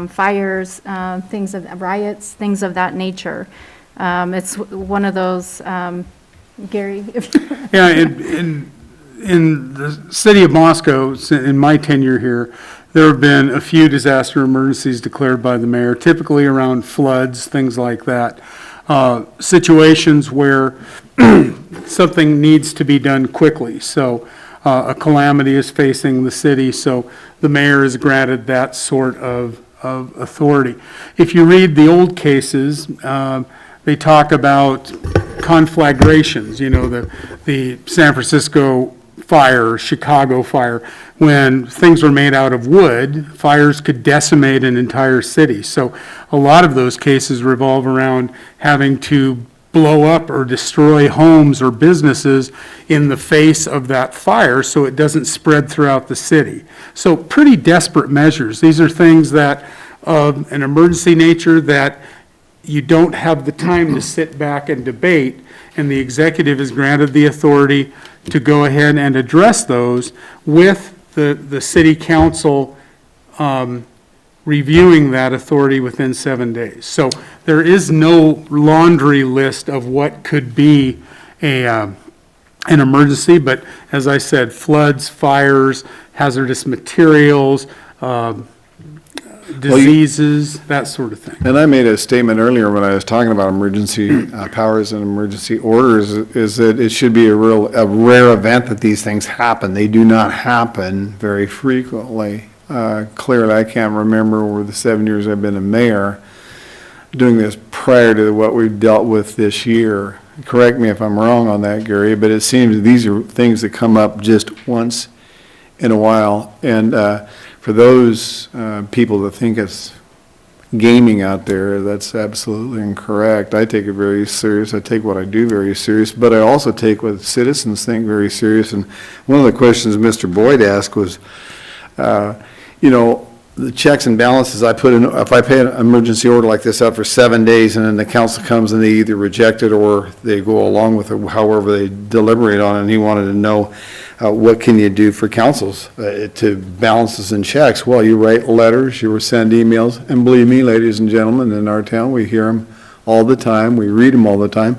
fires, riots, things of that nature. It's one of those, Gary, if you. Yeah, in the city of Moscow, in my tenure here, there have been a few disaster emergencies declared by the mayor, typically around floods, things like that. Situations where something needs to be done quickly. So a calamity is facing the city, so the mayor is granted that sort of authority. If you read the old cases, they talk about conflagrations, you know, the San Francisco fire, Chicago fire. When things were made out of wood, fires could decimate an entire city. So a lot of those cases revolve around having to blow up or destroy homes or businesses in the face of that fire so it doesn't spread throughout the city. So pretty desperate measures. These are things that of an emergency nature that you don't have the time to sit back and debate, and the executive is granted the authority to go ahead and address those with the city council reviewing that authority within 7 days. So there is no laundry list of what could be an emergency, but as I said, floods, fires, hazardous materials, diseases, that sort of thing. And I made a statement earlier when I was talking about emergency powers and emergency orders, is that it should be a rare event that these things happen. They do not happen very frequently. Clearly, I can't remember over the 7 years I've been a mayor doing this prior to what we've dealt with this year. Correct me if I'm wrong on that, Gary, but it seems these are things that come up just once in a while. And for those people that think it's gaming out there, that's absolutely incorrect. I take it very serious. I take what I do very serious, but I also take what citizens think very serious. And one of the questions Mr. Boyd asked was, the checks and balances I put in, if I pay an emergency order like this out for 7 days and then the council comes and they either reject it or they go along with it, however they deliberate on it, and he wanted to know what can you do for councils to balances and checks? Well, you write letters, you send emails, and believe me, ladies and gentlemen, in our town, we hear them all the time, we read them all the time.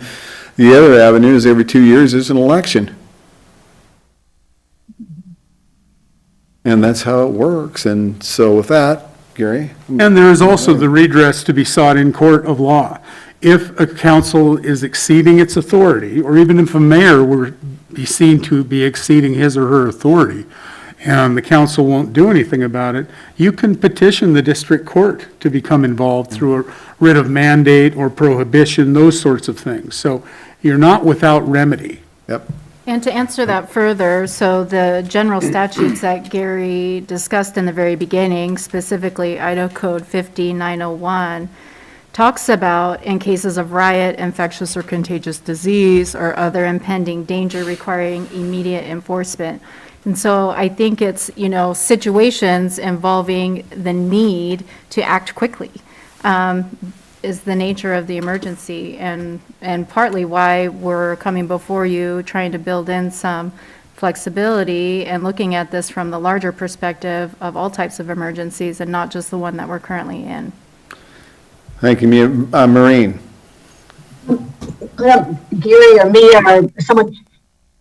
The other avenue is every 2 years is an election. And that's how it works. And so with that, Gary? And there is also the redress to be sought in court of law. If a council is exceeding its authority, or even if a mayor were be seen to be exceeding his or her authority, and the council won't do anything about it, you can petition the district court to become involved through a writ of mandate or prohibition, those sorts of things. So you're not without remedy. Yep. And to answer that further, so the general statutes that Gary discussed in the very beginning, specifically Idaho Code 50901, talks about in cases of riot, infectious or contagious disease, or other impending danger requiring immediate enforcement. And so I think it's, situations involving the need to act quickly. Is the nature of the emergency, and partly why we're coming before you, trying to build in some flexibility and looking at this from the larger perspective of all types of emergencies and not just the one that we're currently in. Thank you, Maureen. Gary or me or someone,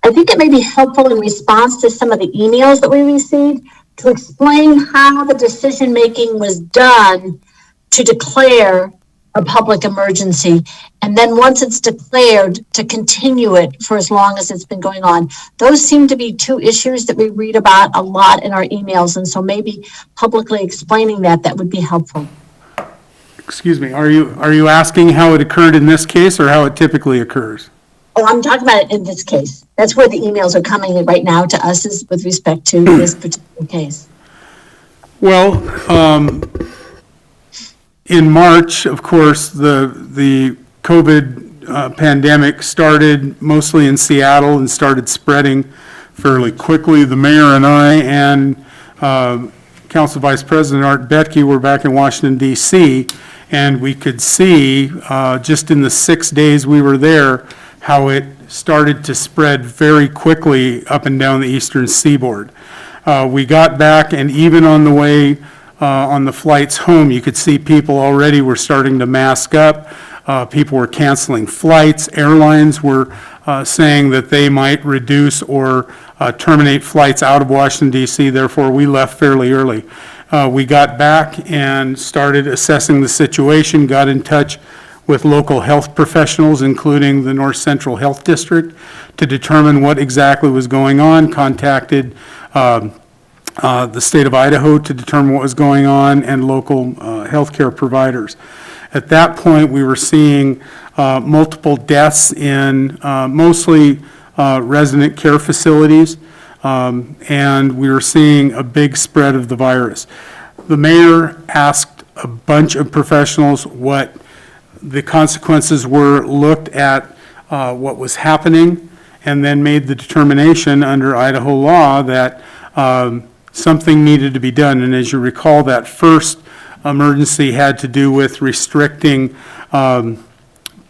I think it may be helpful in response to some of the emails that we received to explain how the decision-making was done to declare a public emergency, and then once it's declared, to continue it for as long as it's been going on. Those seem to be two issues that we read about a lot in our emails, and so maybe publicly explaining that would be helpful. Excuse me, are you asking how it occurred in this case or how it typically occurs? Oh, I'm talking about it in this case. That's where the emails are coming in right now to us, is with respect to this particular case. Well, in March, of course, the COVID pandemic started mostly in Seattle and started spreading fairly quickly. The mayor and I and Council Vice President Art Betke were back in Washington, D.C., and we could see just in the 6 days we were there how it started to spread very quickly up and down the eastern seaboard. We got back, and even on the way on the flights home, you could see people already were starting to mask up. People were canceling flights. Airlines were saying that they might reduce or terminate flights out of Washington, D.C., therefore we left fairly early. We got back and started assessing the situation, got in touch with local health professionals, including the North Central Health District, to determine what exactly was going on, contacted the state of Idaho to determine what was going on, and local healthcare providers. At that point, we were seeing multiple deaths in mostly resident care facilities, and we were seeing a big spread of the virus. The mayor asked a bunch of professionals what the consequences were, looked at what was happening, and then made the determination under Idaho law that something needed to be done. And as you recall, that first emergency had to do with restricting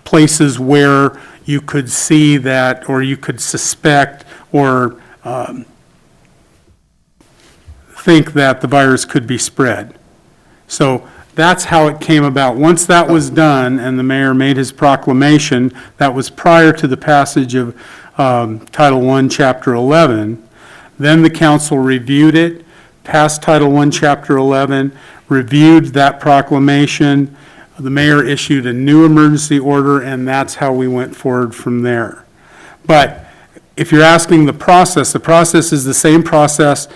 places where you could see that, or you could suspect, or think that the virus could be spread. So that's how it came about. Once that was done and the mayor made his proclamation, that was prior to the passage of Title I, Chapter 11. Then the council reviewed it, passed Title I, Chapter 11, reviewed that proclamation. The mayor issued a new emergency order, and that's how we went forward from there. But if you're asking the process is the same process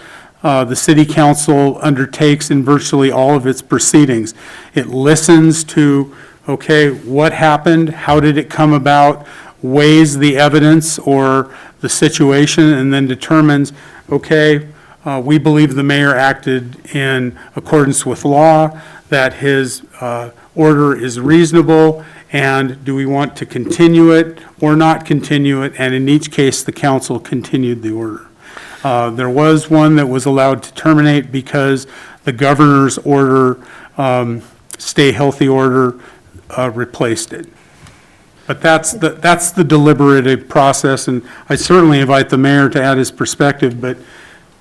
the city council undertakes in virtually all of its proceedings. It listens to, okay, what happened, how did it come about, weighs the evidence or the situation, and then determines, okay, we believe the mayor acted in accordance with law, that his order is reasonable, and do we want to continue it or not continue it? And in each case, the council continued the order. There was one that was allowed to terminate because the governor's order, stay healthy order, replaced it. But that's the deliberative process, and I certainly invite the mayor to add his perspective, but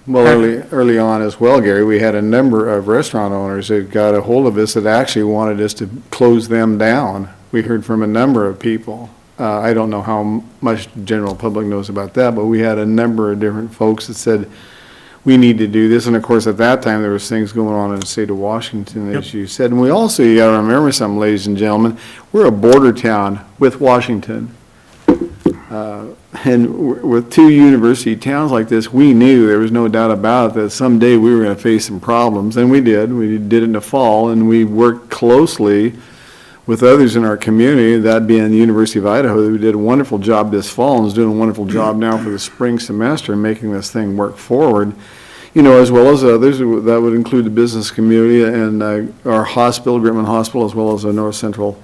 Well, early on as well, Gary, we had a number of restaurant owners that got a hold of us that actually wanted us to close them down. We heard from a number of people. I don't know how much the general public knows about that, but we had a number of different folks that said, we need to do this. And of course, at that time, there was things going on in the state of Washington, as you said. And we also, you gotta remember something, ladies and gentlemen, we're a border town with Washington. And with two university towns like this, we knew, there was no doubt about it, that someday we were gonna face some problems, and we did. We did it in the fall, and we worked closely with others in our community, that being the University of Idaho, who did a wonderful job this fall and is doing a wonderful job now for the spring semester, making this thing work forward, you know, as well as others. That would include the business community and our hospital, Gritman Hospital, as well as the North Central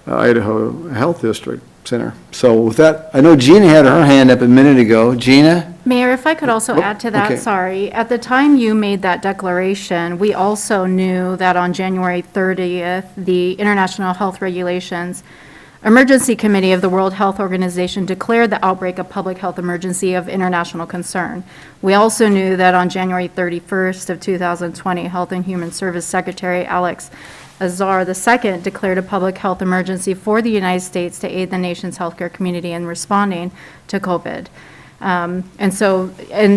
Idaho Health District Center. So with that, I know Gina had her hand up a minute ago. Gina? Mayor, if I could also add to that, okay. sorry. At the time you made that declaration, we also knew that on January 30th, the International Health Regulations Emergency Committee of the World Health Organization declared the outbreak a public health emergency of international concern. We also knew that on January 31st of 2020, Health and Human Service Secretary Alex Azar II declared a public health emergency for the United States to aid the nation's healthcare community in responding to COVID. And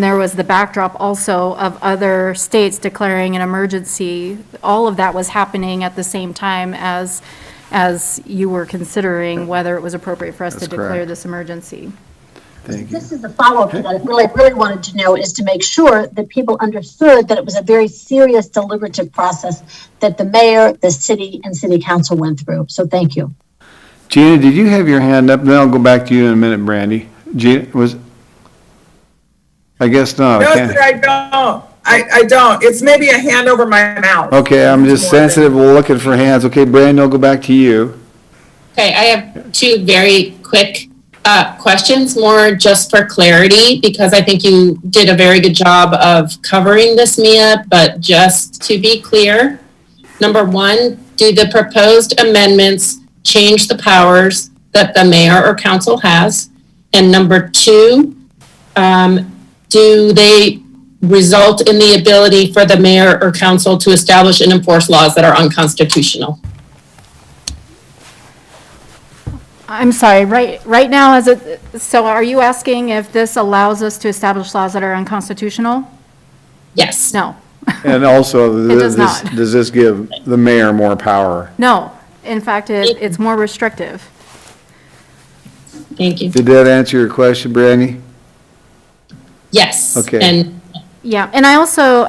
there was the backdrop also of other states declaring an emergency. All of that was happening at the same time as you were considering whether it was appropriate for us to declare correct. this emergency. Thank you. This is a follow-up to that. I really wanted to know is to make sure that people understood that it was a very serious deliberative process that the mayor, the city, and city council went through. So thank you. Gina, did you have your hand up? Then I'll go back to you in a minute, Brandy. Gina, I guess not. No, can't. sir, I don't. I don't. It's maybe a hand over my mouth. Okay, I'm just sensitive. We're looking for hands. Okay, Brandy, I'll go back to you. Okay, I have two very quick questions, more just for clarity, because I think you did a very good job of covering this, Mia, but just to be clear, number one, do the proposed amendments change the powers that the mayor or council has? And number two, do they result in the ability for the mayor or council to establish and enforce laws that are unconstitutional? I'm sorry, right now, so are you asking if this allows us to establish laws that are unconstitutional? Yes. No, And also, It does not. does this give the mayor more power? no. In fact, it's more restrictive. Thank you. Did that answer your question, Brandy? Yes. Okay. And Yeah, and I also,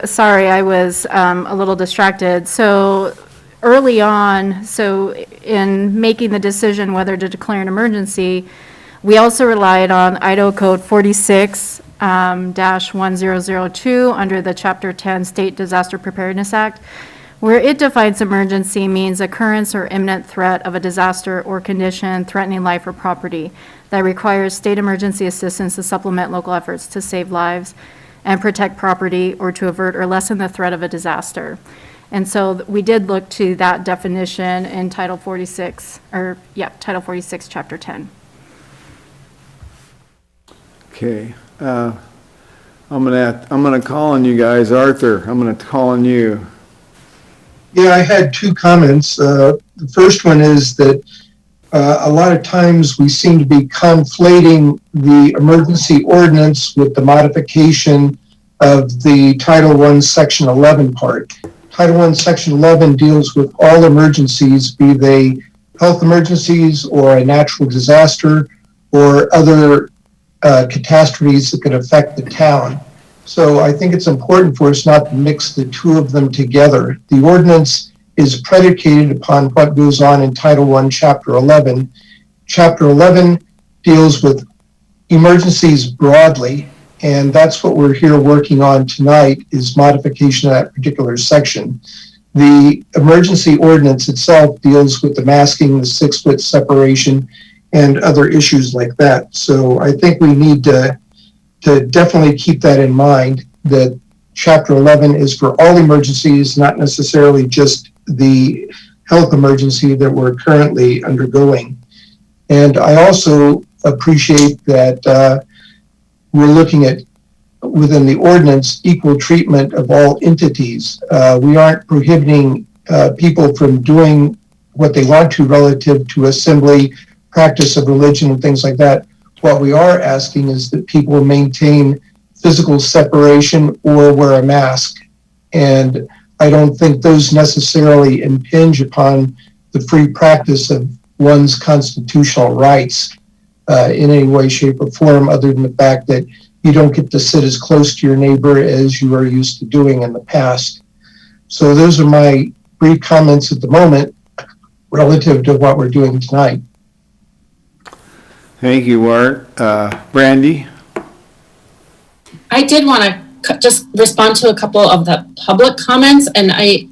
sorry, I was a little distracted. So early on, so in making the decision whether to declare an emergency, we also relied on Idaho Code 46-1002 under the Chapter 10 State Disaster Preparedness Act, where it defines emergency means occurrence or imminent threat of a disaster or condition threatening life or property that requires state emergency assistance to supplement local efforts to save lives and protect property or to avert or lessen the threat of a disaster. And so we did look to that definition in Title 46, Title 46, Chapter 10. Okay, I'm gonna call on you guys. Arthur, I'm gonna call on you. Yeah, I had two comments. The first one is that a lot of times we seem to be conflating the emergency ordinance with the modification of the Title I, Section 11 part. Title I, Section 11 deals with all emergencies, be they health emergencies or a natural disaster or other catastrophes that could affect the town. So I think it's important for us not to mix the two of them together. The ordinance is predicated upon what goes on in Title I, Chapter 11. Chapter 11 deals with emergencies broadly, and that's what we're here working on tonight, is modification of that particular section. The emergency ordinance itself deals with the masking, the 6-foot separation, and other issues like that. So I think we need to definitely keep that in mind, that Chapter 11 is for all emergencies, not necessarily just the health emergency that we're currently undergoing. And I also appreciate that we're looking at, within the ordinance, equal treatment of all entities. We aren't prohibiting people from doing what they want to relative to assembly, practice of religion, and things like that. What we are asking is that people maintain physical separation or wear a mask. And I don't think those necessarily impinge upon the free practice of one's constitutional rights in any way, shape, or form, other than the fact that you don't get to sit as close to your neighbor as you are used to doing in the past. So those are my brief comments at the moment relative to what we're doing tonight. Thank you, Art. Brandy? I did want to just respond to a couple of the public comments, and I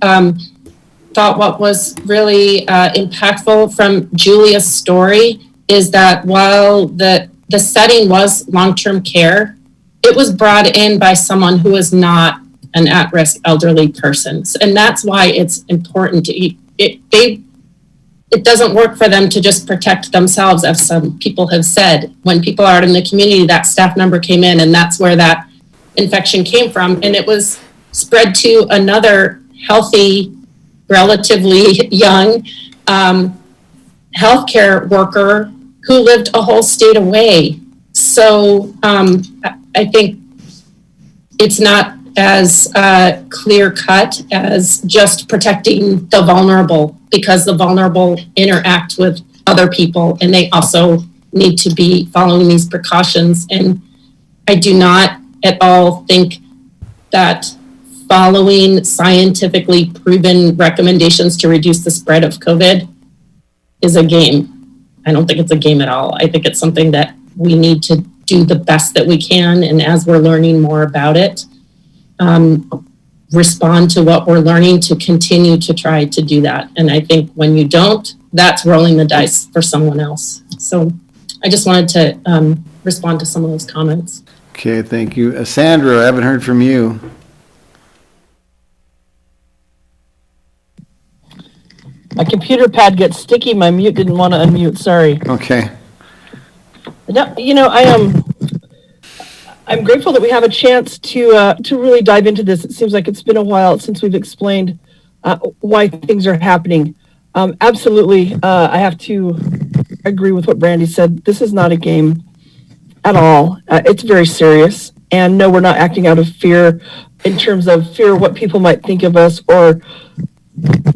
thought what was really impactful from Julia's story is that while the setting was long-term care, it was brought in by someone who is not an at-risk elderly person. And that's why it's important to it doesn't work for them to just protect themselves, as some people have said. When people are out in the community, that staff member came in, and that's where that infection came from. And it was spread to another healthy, relatively young healthcare worker who lived a whole state away. So I think it's not as clear cut as just protecting the vulnerable, because the vulnerable interact with other people and they also need to be following these precautions. And I do not at all think that following scientifically proven recommendations to reduce the spread of COVID is a game. I don't think it's a game at all. I think it's something that we need to do the best that we can. And as we're learning more about it, respond to what we're learning to continue to try to do that. And I think when you don't, that's rolling the dice for someone else. So I just wanted to respond to some of those comments. Okay, thank you. Sandra, I haven't heard from you. My computer pad gets sticky. My mute didn't want to unmute. Sorry. Okay. No, you know, I'm grateful that we have a chance to really dive into this. It seems like it's been a while since we've explained why things are happening. Absolutely, I have to agree with what Brandy said. This is not a game at all. It's very serious. And no, we're not acting out of fear in terms of fear of what people might think of us or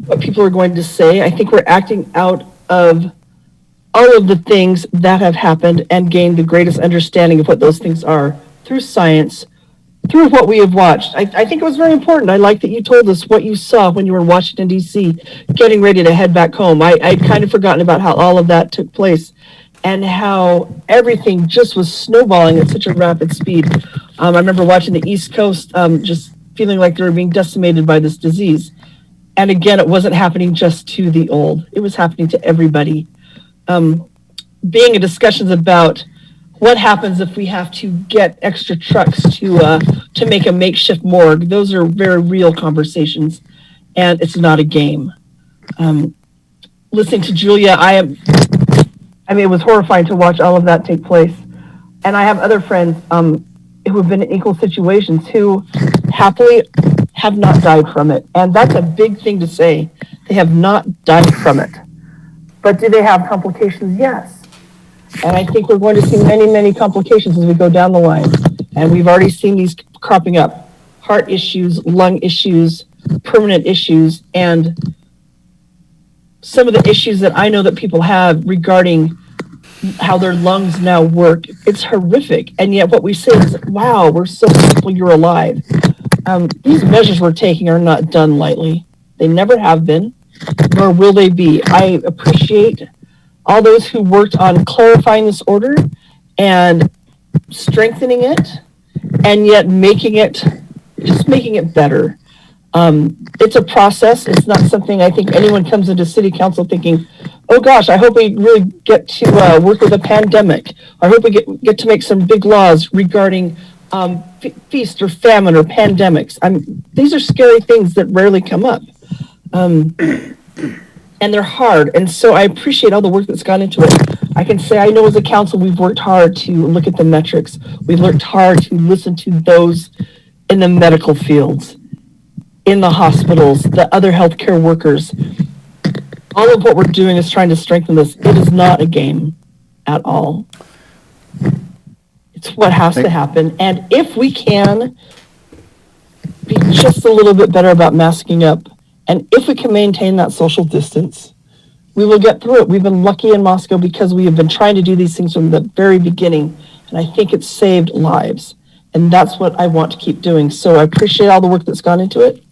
what people are going to say. I think we're acting out of all of the things that have happened and gained the greatest understanding of what those things are through science, through what we have watched. I think it was very important. I like that you told us what you saw when you were in Washington, D.C., getting ready to head back home. I'd kind of forgotten about how all of that took place and how everything just was snowballing at such a rapid speed. I remember watching the East Coast just feeling like they were being decimated by this disease. And again, it wasn't happening just to the old. It was happening to everybody. Being in discussions about what happens if we have to get extra trucks to make a makeshift morgue. Those are very real conversations. and it's not a game. Listening to Julia, it was horrifying to watch all of that take place. And I have other friends who have been in equal situations who happily have not died from it. And that's a big thing to say. They have not died from it. But do they have complications? Yes. And I think we're going to see many, many complications as we go down the line. And we've already seen these cropping up. Heart issues, lung issues, permanent issues, and some of the issues that I know that people have regarding how their lungs now work. It's horrific. And yet what we say is, wow, we're so thankful you're alive. These measures we're taking are not done lightly. They never have been, nor will they be. I appreciate all those who worked on clarifying this order and strengthening it, and yet making it better. It's a process. It's not something I think anyone comes into city council thinking, oh gosh, I hope we really get to work with a pandemic. I hope we get to make some big laws regarding feast or famine or pandemics. These are scary things that rarely come up. And they're hard. And so I appreciate all the work that's gone into it. I can say, I know as a council, we've worked hard to look at the metrics. We've worked hard to listen to those in the medical fields, in the hospitals, the other healthcare workers. All of what we're doing is trying to strengthen this. It is not a game at all. It's what has to happen. And if we can be just a little bit better about masking up, and if we can maintain that social distance, we will get through it. We've been lucky in Moscow because we have been trying to do these things from the very beginning. And I think it's saved lives. And that's what I want to keep doing. So I appreciate all the work that's gone into it.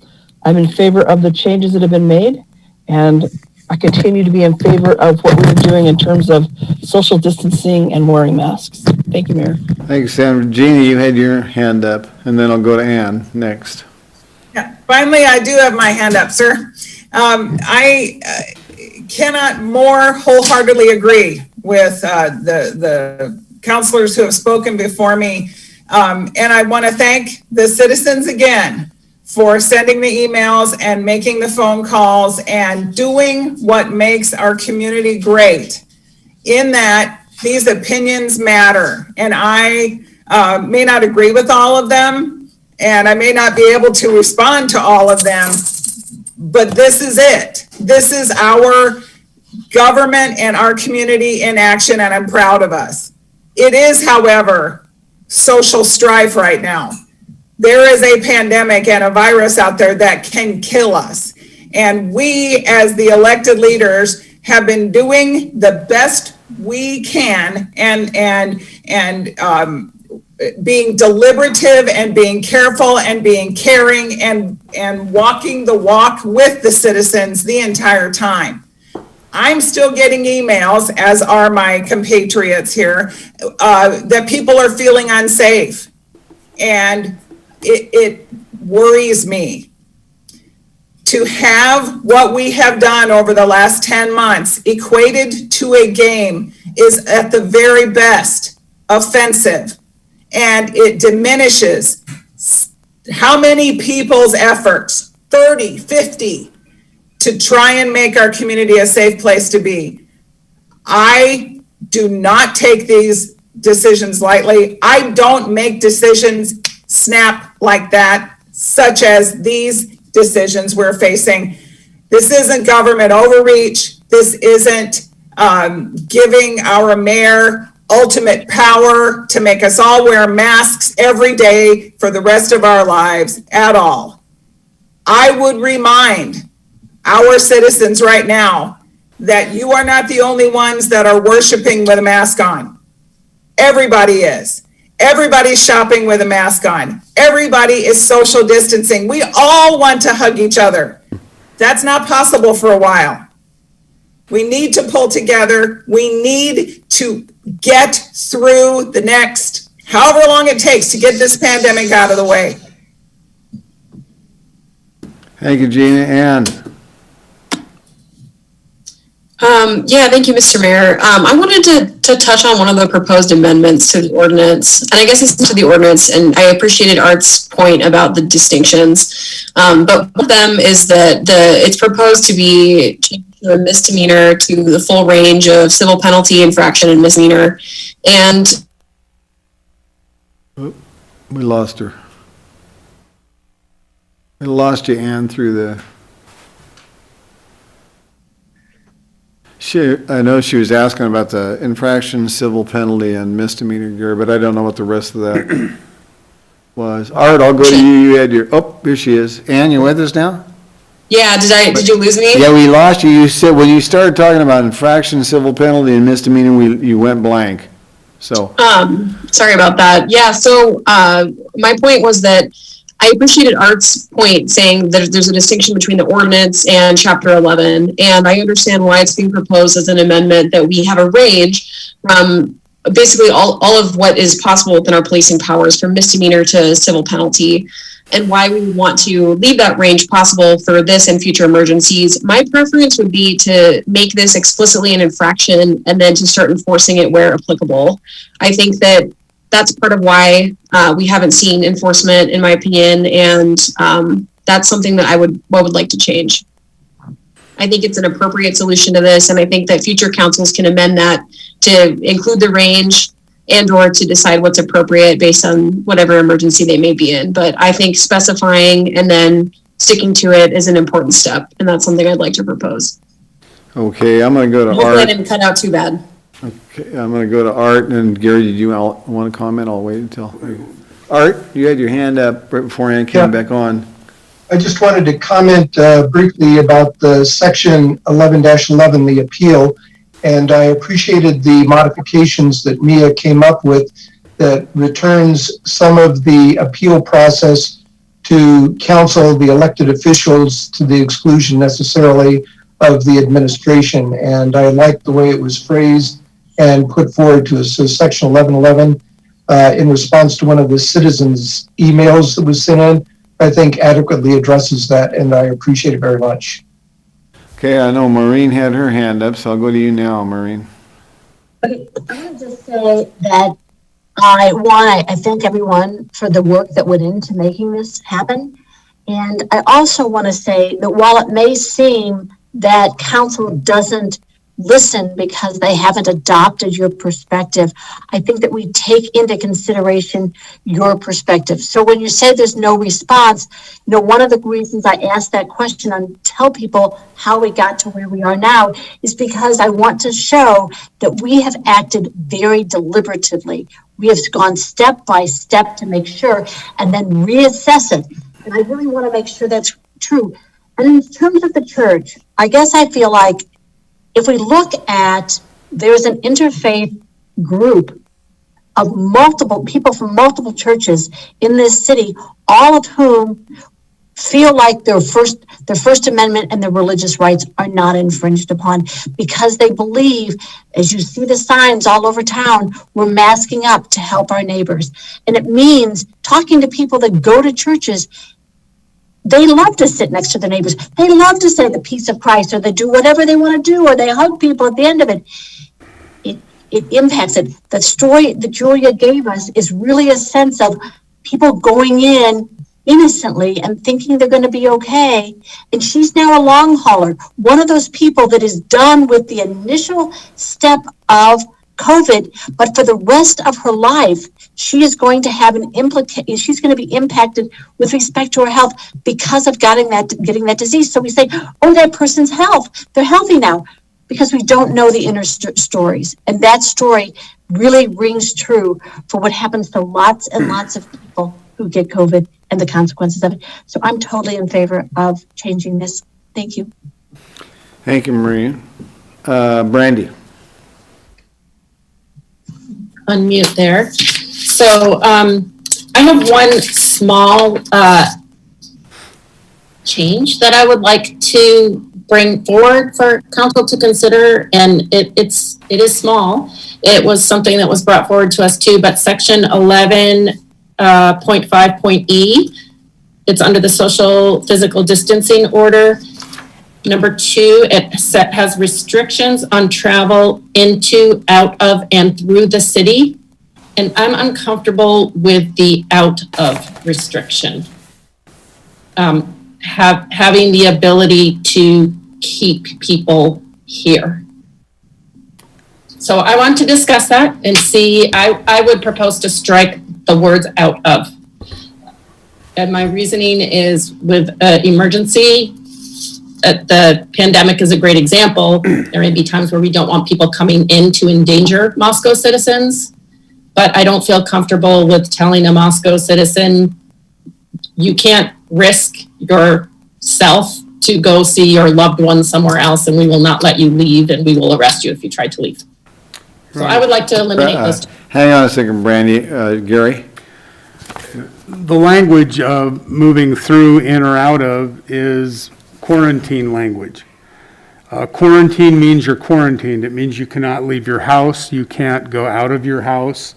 I'm in favor of the changes that have been made. And I continue to be in favor of what we're doing in terms of social distancing and wearing masks. Thank you, Mayor. Thanks, Sandra. Jeannie, you had your hand up, and then I'll go to Ann next. Yeah, finally, I do have my hand up, sir. I cannot more wholeheartedly agree with the counselors who have spoken before me. And I want to thank the citizens again for sending the emails and making the phone calls and doing what makes our community great, in that these opinions matter. And I may not agree with all of them, and I may not be able to respond to all of them, but this is it. This is our government and our community in action, and I'm proud of us. It is, however, social strife right now. There is a pandemic and a virus out there that can kill us. And we, as the elected leaders, have been doing the best we can and being deliberative and being careful and being caring and walking the walk with the citizens the entire time. I'm still getting emails, as are my compatriots here, that people are feeling unsafe. And it worries me to have what we have done over the last 10 months equated to a game is at the very best offensive. And it diminishes how many people's efforts, 30, 50, to try and make our community a safe place to be. I do not take these decisions lightly. I don't make decisions snap like that, such as these decisions we're facing. This isn't government overreach. This isn't giving our mayor ultimate power to make us all wear masks every day for the rest of our lives at all. I would remind our citizens right now that you are not the only ones that are worshiping with a mask on. Everybody is. Everybody's shopping with a mask on. Everybody is social distancing. We all want to hug each other. That's not possible for a while. We need to pull together. We need to get through the next, however long it takes to get this pandemic out of the way. Thank you, Gina. Ann. Yeah, thank you, Mr. Mayor. I wanted to touch on one of the proposed amendments to the ordinance, and I guess it's to the ordinance, and I appreciated Art's point about the distinctions. But one of them is that it's proposed to be changed to a misdemeanor to the full range of civil penalty, infraction, and misdemeanor. And We lost her. We lost you, Ann, through the... I know she was asking about the infraction, civil penalty, and misdemeanor, Gary, but I don't know what the rest of that was. Art, I'll go to you. You had your, oh, here she is. Ann, you with us now? yeah, did you lose me? Yeah, we lost you. You said, when you started talking about infraction, civil penalty, and misdemeanor, you went blank. So, Sorry about that. Yeah, so my point was that I appreciated Art's point saying that there's a distinction between the ordinance and Chapter 11, and I understand why it's being proposed as an amendment that we have a range from basically all of what is possible within our policing powers, from misdemeanor to civil penalty, and why we want to leave that range possible for this and future emergencies. My preference would be to make this explicitly an infraction and then to start enforcing it where applicable. I think that that's part of why we haven't seen enforcement, in my opinion, and that's something that I would like to change. I think it's an appropriate solution to this, and I think that future councils can amend that to include the range and or to decide what's appropriate based on whatever emergency they may be in. But I think specifying and then sticking to it is an important step, and that's something I'd like to propose. okay, I'm going to go to Hopefully I Art. didn't cut out too bad. Okay, I'm going to go to Art, and Gary, did you want to comment? I'll wait until... Art, you had your hand up right before Ann came back on. I just wanted to comment briefly about the section 11-11, the appeal, and I appreciated the modifications that Mia came up with that returns some of the appeal process to council, the elected officials, to the exclusion necessarily of the administration. And I liked the way it was phrased and put forward to us. So section 1111, in response to one of the citizens' emails that was sent in, I think adequately addresses that, and I appreciate it very much. Okay, I know Maureen had her hand up, so I'll go to you now, Maureen. Okay, I want to just say that I thank everyone for the work that went into making this happen. And I also want to say that while it may seem that council doesn't listen because they haven't adopted your perspective, I think that we take into consideration your perspective. So when you say there's no response, one of the reasons I asked that question and tell people how we got to where we are now is because I want to show that we have acted very deliberatively. We have gone step by step to make sure and then reassess it. And I really want to make sure that's true. And in terms of the church, I guess I feel like if we look at, there's an interfaith group of multiple people from multiple churches in this city, all of whom feel like their First Amendment and their religious rights are not infringed upon because they believe, as you see the signs all over town, we're masking up to help our neighbors. And it means talking to people that go to churches. They love to sit next to their neighbors. They love to say the peace of Christ, or they do whatever they want to do, or they hug people at the end of it. It impacts it. The story that Julia gave us is really a sense of people going in innocently and thinking they're going to be okay. And she's now a long hauler, one of those people that is done with the initial step of COVID, but for the rest of her life, she is going to have she's going to be impacted with respect to her health because of getting that disease. So we say, oh, that person's health, they're healthy now, because we don't know the inner stories. And that story really rings true for what happens to lots and lots of people who get COVID and the consequences of it. So I'm totally in favor of changing this. Thank you. Thank you, Maureen. Brandy. Unmute there. So I have one small change that I would like to bring forward for council to consider, and it is small. It was something that was brought forward to us too, but section 11.5.e, it's under the social physical distancing order. Number 2, has restrictions on travel into, out of, and through the city. And I'm uncomfortable with the out of restriction. Having the ability to keep people here. So I want to discuss that and see, I would propose to strike the words out of. And my reasoning is with emergency, the pandemic is a great example. There may be times where we don't want people coming in to endanger Moscow citizens, but I don't feel comfortable with telling a Moscow citizen, you can't risk yourself to go see your loved one somewhere else, and we will not let you leave, and we will arrest you if you try to leave. So I would like to eliminate those. Hang on a second, Brandy. Gary? The language of moving through, in, or out of is quarantine language. Quarantine means you're quarantined. It means you cannot leave your house. You can't go out of your house.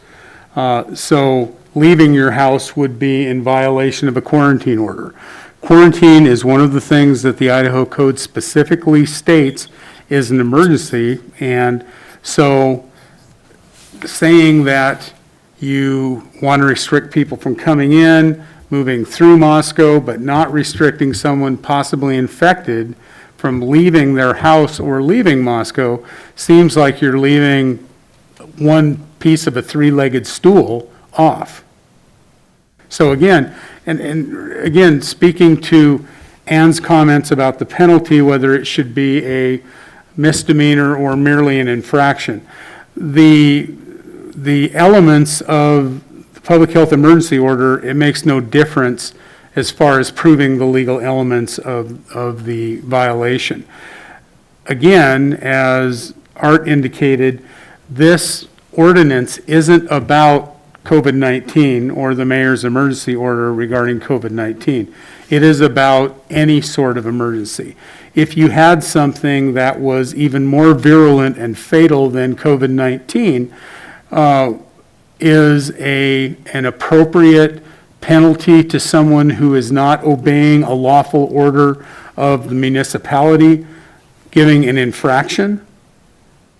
So leaving your house would be in violation of a quarantine order. Quarantine is one of the things that the Idaho Code specifically states is an emergency. And so saying that you want to restrict people from coming in, moving through Moscow, but not restricting someone possibly infected from leaving their house or leaving Moscow seems like you're leaving one piece of a three-legged stool off. So again, and again, speaking to Ann's comments about the penalty, whether it should be a misdemeanor or merely an infraction, the elements of the public health emergency order, it makes no difference as far as proving the legal elements of the violation. Again, as Art indicated, this ordinance isn't about COVID-19 or the mayor's emergency order regarding COVID-19. It is about any sort of emergency. If you had something that was even more virulent and fatal than COVID-19, is an appropriate penalty to someone who is not obeying a lawful order of the municipality, giving an infraction?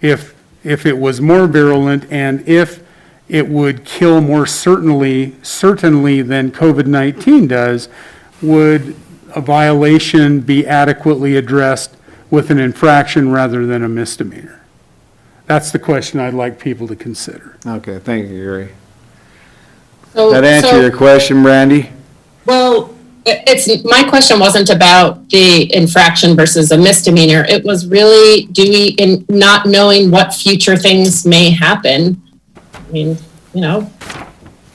If it was more virulent and if it would kill more certainly than COVID-19 does, would a violation be adequately addressed with an infraction rather than a misdemeanor? That's the question I'd like people to consider. Okay, thank you, Gary. So, That answer your question, Brandy? Well, my question wasn't about the infraction versus a misdemeanor. It was really, in not knowing what future things may happen. I mean,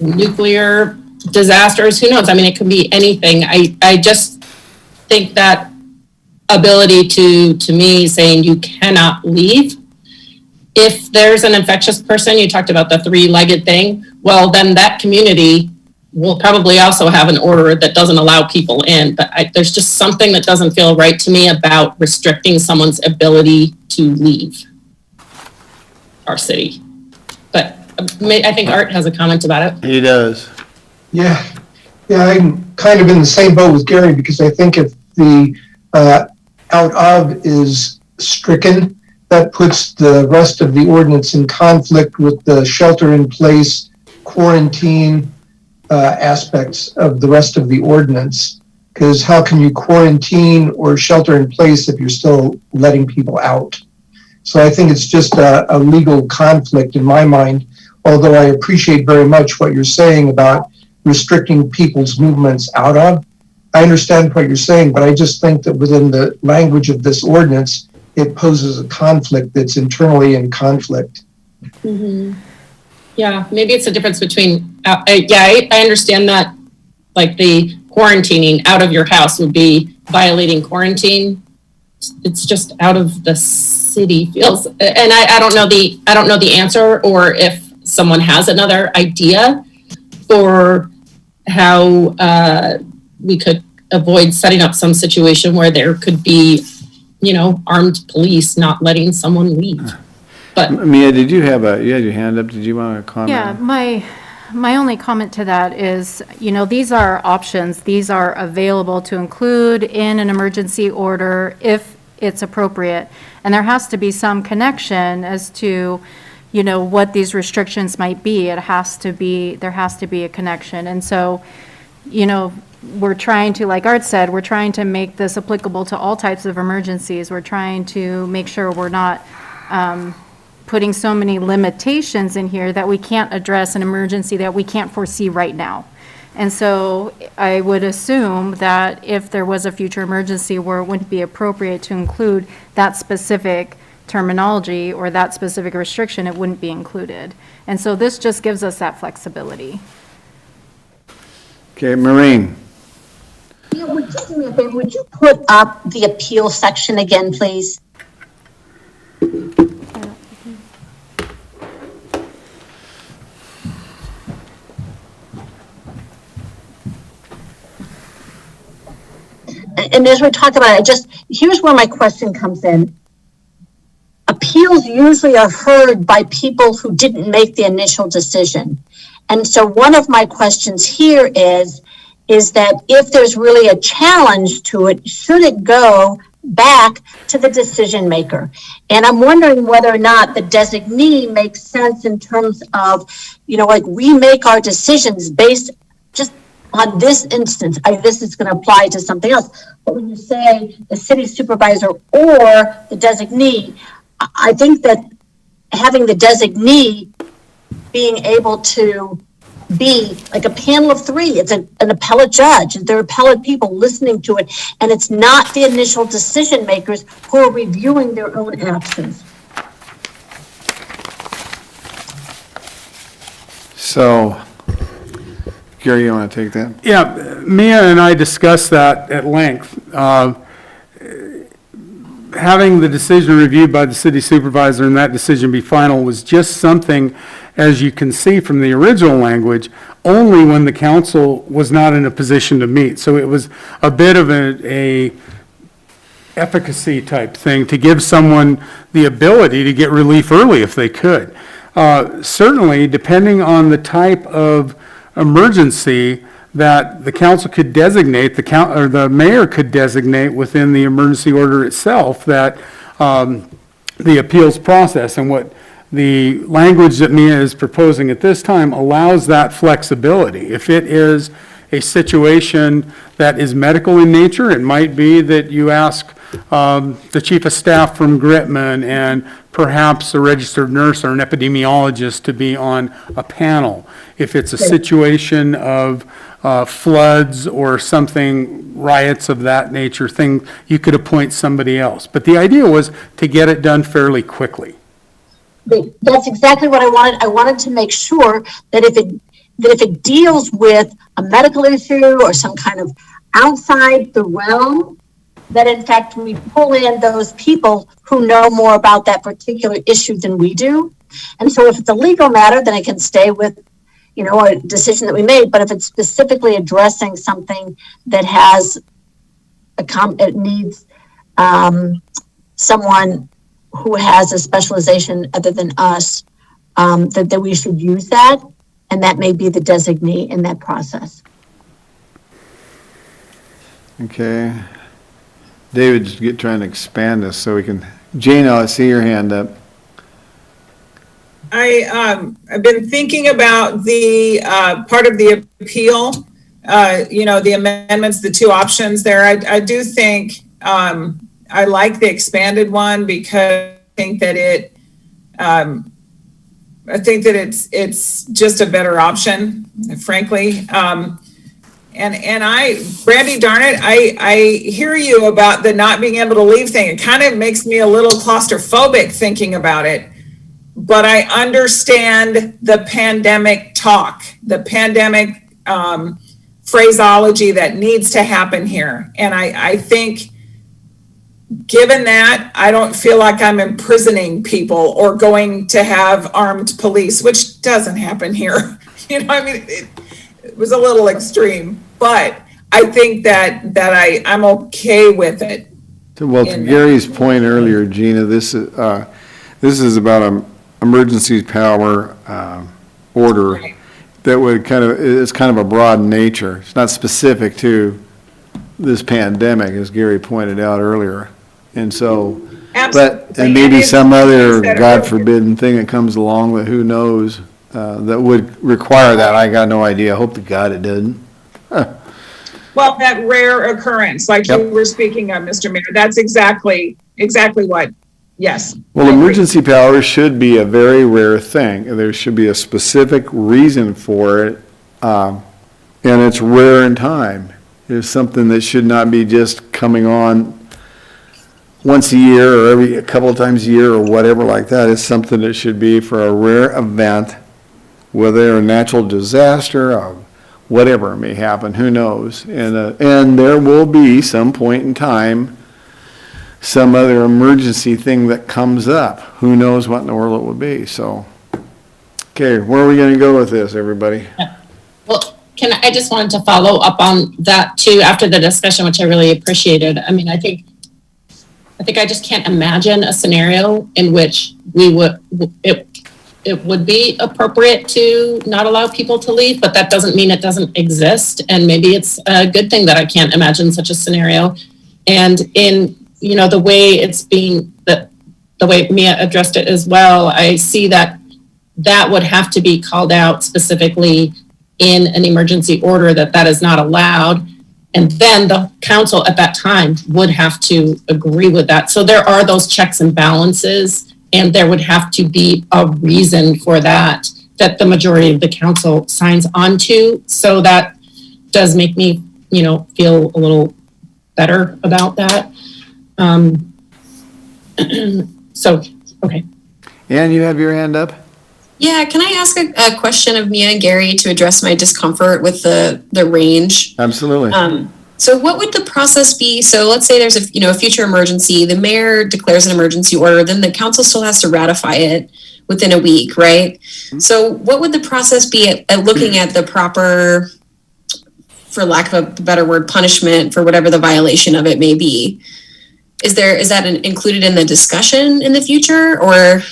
nuclear disasters, who knows? I mean, it could be anything. I just think that ability to me saying you cannot leave. If there's an infectious person, you talked about the three-legged thing, well, then that community will probably also have an order that doesn't allow people in. But there's just something that doesn't feel right to me about restricting someone's ability to leave our city. But I think Art has a comment about it. He does. Yeah, I'm kind of in the same boat with Gary, because I think if the out of is stricken, that puts the rest of the ordinance in conflict with the shelter in place, quarantine aspects of the rest of the ordinance. Because how can you quarantine or shelter in place if you're still letting people out? So I think it's just a legal conflict in my mind, although I appreciate very much what you're saying about restricting people's movements out of. I understand what you're saying, but I just think that within the language of this ordinance, it poses a conflict that's internally in conflict. Mm-hmm. Yeah, maybe it's a difference between, I understand that, like the quarantining out of your house would be violating quarantine. It's just out of the city feels, and I don't know the answer, or if someone has another idea for how we could avoid setting up some situation where there could be, armed police not letting someone leave. But Mia, you had your hand up. Did you want to comment? Yeah, my only comment to that is, these are options. These are available to include in an emergency order if it's appropriate. And there has to be some connection as to, what these restrictions might be. There has to be a connection. And so, we're trying to, like Art said, we're trying to make this applicable to all types of emergencies. We're trying to make sure we're not putting so many limitations in here that we can't address an emergency that we can't foresee right now. And so I would assume that if there was a future emergency where it wouldn't be appropriate to include that specific terminology or that specific restriction, it wouldn't be included. And so this just gives us that flexibility. Okay, Maureen. Would you do me a favor? Would you put up the appeal section again, please? And as we're talking about it, here's where my question comes in. Appeals usually are heard by people who didn't make the initial decision. And so one of my questions here is that if there's really a challenge to it, should it go back to the decision maker? And I'm wondering whether or not the designee makes sense in terms of, like we make our decisions based just on this instance. This is going to apply to something else. But when you say the city supervisor or the designee, I think that having the designee being able to be like a panel of three, it's an appellate judge, and there are appellate people listening to it, and it's not the initial decision makers who are reviewing their own actions. So, Gary, you want to take that? Yeah, Mia and I discussed that at length. Having the decision reviewed by the city supervisor and that decision be final was just something, as you can see from the original language, only when the council was not in a position to meet. So it was a bit of a efficacy type thing to give someone the ability to get relief early if they could. Certainly, depending on the type of emergency that the council could designate, the mayor could designate within the emergency order itself, that the appeals process and what the language that Mia is proposing at this time allows that flexibility. If it is a situation that is medical in nature, it might be that you ask the chief of staff from Gritman and perhaps a registered nurse or an epidemiologist to be on a panel. If it's a situation of floods or something, riots of that nature, you could appoint somebody else. But the idea was to get it done fairly quickly. That's exactly what I wanted. I wanted to make sure that if it deals with a medical issue or some kind of outside the realm, that in fact we pull in those people who know more about that particular issue than we do. And so if it's a legal matter, then it can stay with, a decision that we made. But if it's specifically addressing something that has it needs someone who has a specialization other than us, that we should use that, and that may be the designee in that process. Okay. David's trying to expand this so we can, Jane, I see your hand up. I've been thinking about the part of the appeal, the amendments, the two options there. I do think I like the expanded one because I think that it's just a better option, frankly. Brandy, darn it, I hear you about the not being able to leave thing. It kind of makes me a little claustrophobic thinking about it. But I understand the pandemic talk, the pandemic phraseology that needs to happen here. And I think, given that, I don't feel like I'm imprisoning people or going to have armed police, which doesn't happen here. It was a little extreme, but I think that I'm okay with it. Well, to Gary's point earlier, Gina, this is about an emergency power order that would it's kind of a broad nature. It's not specific to this pandemic, as Gary pointed out earlier. And so, Absolutely. and maybe it's some other like I said God earlier. forbidden thing that comes along that who knows, that would require that. I got no idea. I hope to God it doesn't. Well, that rare occurrence, like you Yep. were speaking of, Mr. Mayor, that's exactly what, yes. Well, I agree. emergency powers should be a very rare thing. There should be a specific reason for it, and it's rare in time. It's something that should not be just coming on once a year or every a couple of times a year or whatever like that. It's something that should be for a rare event, whether a natural disaster or whatever may happen, who knows? And there will be some point in time some other emergency thing that comes up. Who knows what in the world it will be, so. Okay, where are we gonna go with this, everybody? Well, I just wanted to follow up on that too, after the discussion, which I really appreciated. I mean, I think I just can't imagine a scenario in which it would be appropriate to not allow people to leave, but that doesn't mean it doesn't exist. And maybe it's a good thing that I can't imagine such a scenario. And in, the way it's being, the way Mia addressed it as well, I see that would have to be called out specifically in an emergency order that is not allowed. And then the council at that time would have to agree with that. So there are those checks and balances, and there would have to be a reason for that the majority of the council signs on to. So that does make me, feel a little better about that. So, okay. Ann, you have your hand up? Yeah, can I ask a question of Mia and Gary to address my discomfort with the range? Absolutely. So what would the process be? So let's say there's a future emergency, the mayor declares an emergency order, then the council still has to ratify it within a week, right? So what would the process be at looking at the proper, for lack of a better word, punishment for whatever the violation of it may be? Is that included in the discussion in the future, or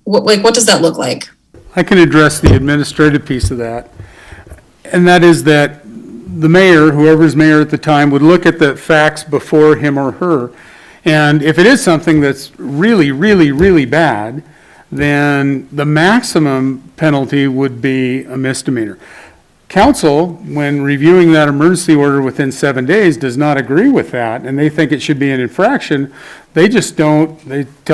what does that look like? I can address the administrative piece of that. And that is that the mayor, whoever's mayor at the time, would look at the facts before him or her. And if it is something that's really, really, really bad, then the maximum penalty would be a misdemeanor. Council, when reviewing that emergency order within 7 days, does not agree with that, and they think it should be an infraction. They tell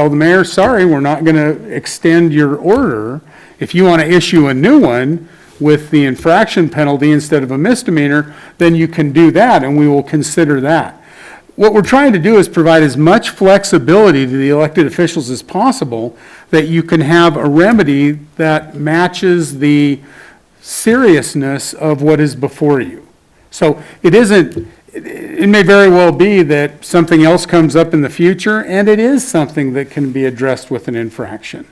the mayor, sorry, we're not going to extend your order. If you want to issue a new one with the infraction penalty instead of a misdemeanor, then you can do that, and we will consider that. What we're trying to do is provide as much flexibility to the elected officials as possible that you can have a remedy that matches the seriousness of what is before you. So it may very well be that something else comes up in the future, and it is something that can be addressed with an infraction.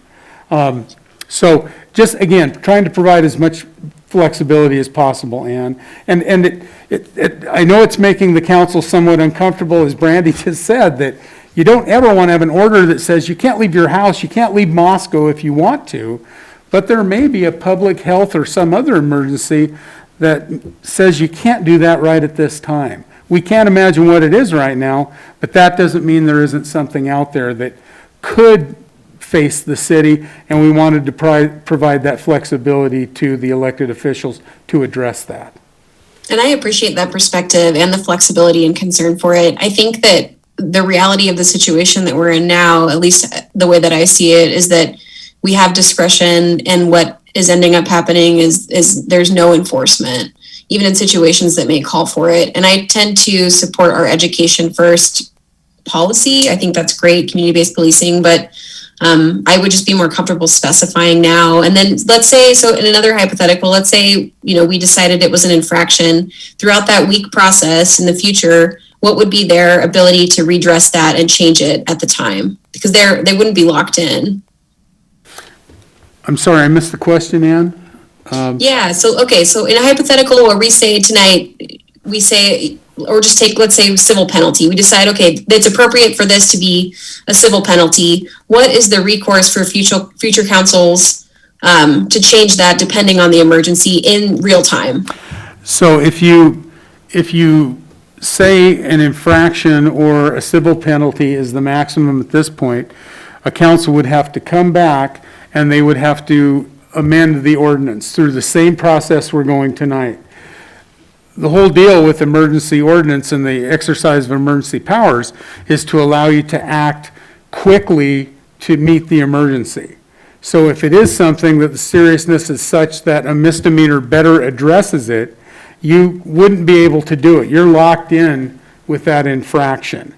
So just, again, trying to provide as much flexibility as possible, Ann. And I know it's making the council somewhat uncomfortable, as Brandy just said, that you don't ever want to have an order that says you can't leave your house, you can't leave Moscow if you want to, but there may be a public health or some other emergency that says you can't do that right at this time. We can't imagine what it is right now, but that doesn't mean there isn't something out there that could face the city, and we wanted to provide that flexibility to the elected officials to address that. And I appreciate that perspective and the flexibility and concern for it. I think that the reality of the situation that we're in now, at least the way that I see it, is that we have discretion, and what is ending up happening is there's no enforcement, even in situations that may call for it. And I tend to support our education first policy. I think that's great, community-based policing, but I would just be more comfortable specifying now. And then let's say, so in another hypothetical, let's say, we decided it was an infraction. Throughout that week process in the future, what would be their ability to redress that and change it at the time? Because they wouldn't be locked in. I'm sorry, I missed the question, Ann. Yeah, so in a hypothetical where we say tonight, or just take, let's say, civil penalty. We decide, okay, it's appropriate for this to be a civil penalty. What is the recourse for future councils to change that depending on the emergency in real time? So if you say an infraction or a civil penalty is the maximum at this point, a council would have to come back and they would have to amend the ordinance through the same process we're going tonight. The whole deal with emergency ordinance and the exercise of emergency powers is to allow you to act quickly to meet the emergency. So if it is something that the seriousness is such that a misdemeanor better addresses it, you wouldn't be able to do it. You're locked in with that infraction.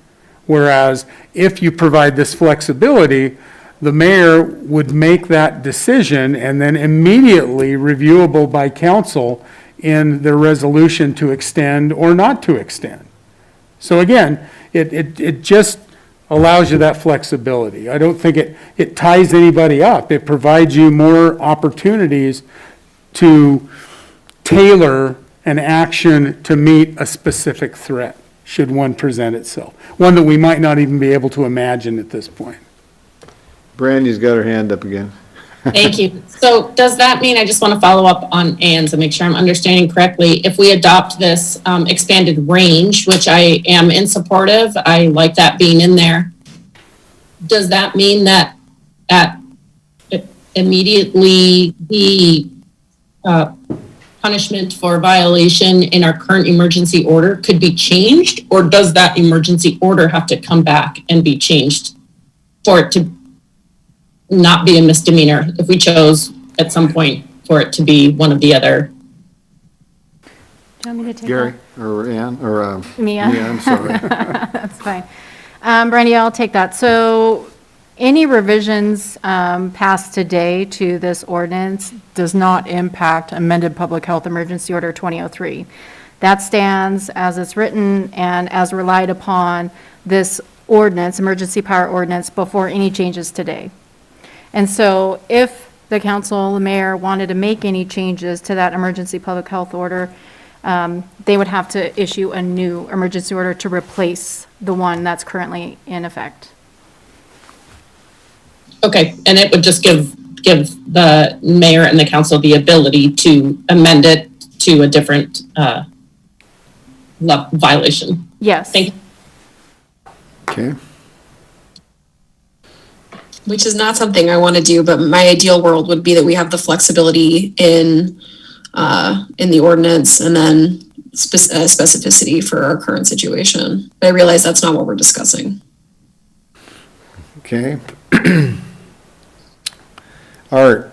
Whereas if you provide this flexibility, the mayor would make that decision and then immediately reviewable by council in their resolution to extend or not to extend. So again, it just allows you that flexibility. I don't think it ties anybody up. It provides you more opportunities to tailor an action to meet a specific threat, should one present itself. One that we might not even be able to imagine at this point. Brandy's got her hand up again. Thank you. So does that mean, I just want to follow up on Ann's and make sure I'm understanding correctly, if we adopt this expanded range, which I am in support of, I like that being in there, does that mean that immediately the punishment for violation in our current emergency order could be changed? Or does that emergency order have to come back and be changed for it to not be a misdemeanor if we chose at some point for it to be one of the other? Do you want me to take Gary, that? or Ann, or Mia? Mia, I'm sorry. That's fine. Brandy, I'll take that. So any revisions passed today to this ordinance does not impact amended Public Health Emergency Order 2003. That stands as it's written and as relied upon this ordinance, emergency power ordinance, before any changes today. And so if the council, the mayor, wanted to make any changes to that emergency public health order, they would have to issue a new emergency order to replace the one that's currently in effect. Okay, and it would just give the mayor and the council the ability to amend it to a different violation. Yes. Thank you. Okay. Which is not something I want to do, but my ideal world would be that we have the flexibility in the ordinance and then specificity for our current situation. But I realize that's not what we're discussing. Okay. Art,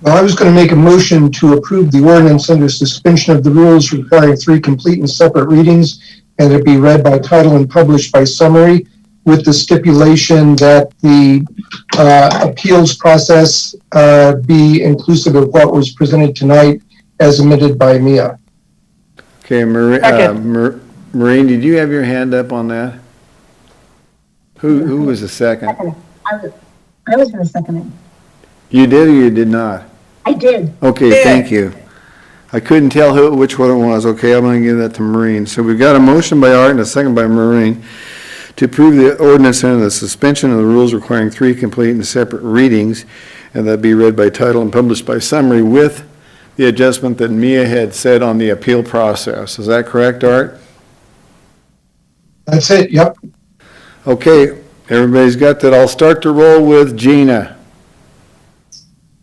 Well, I was going to make a motion to approve the ordinance under suspension of the rules requiring 3 complete and separate readings, and it be read by title and published by summary, with the stipulation that the appeals process be inclusive of what was presented tonight as amended by Mia. okay, Maureen, did you have your hand up on that? Who was the second? I was going to second it. You did or you did not? I did. Okay, thank you. I couldn't tell which one it was. Okay, I'm going to give that to Maureen. So we've got a motion by Art and a second by Maureen to approve the ordinance under the suspension of the rules requiring 3 complete and separate readings, and that be read by title and published by summary with the adjustment that Mia had said on the appeal process. Is that correct, Art? That's it, yep. Okay, everybody's got that. I'll start to roll with Gina,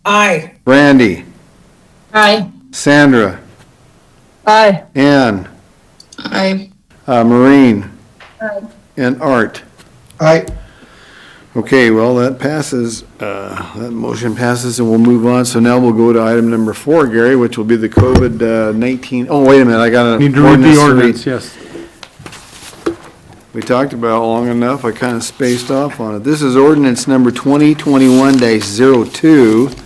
Aye. Randy, Aye. Sandra, Aye. Ann, Maureen, and Art. Aye. Okay, well, that passes, that motion passes, and we'll move on. So now we'll go to item number 4, Gary, which will be the COVID-19. Oh, wait a minute, I got Need an to read the ordinance. ordinance, yes. We talked about it long enough, I kind of spaced off on it. This is ordinance number 2021-02,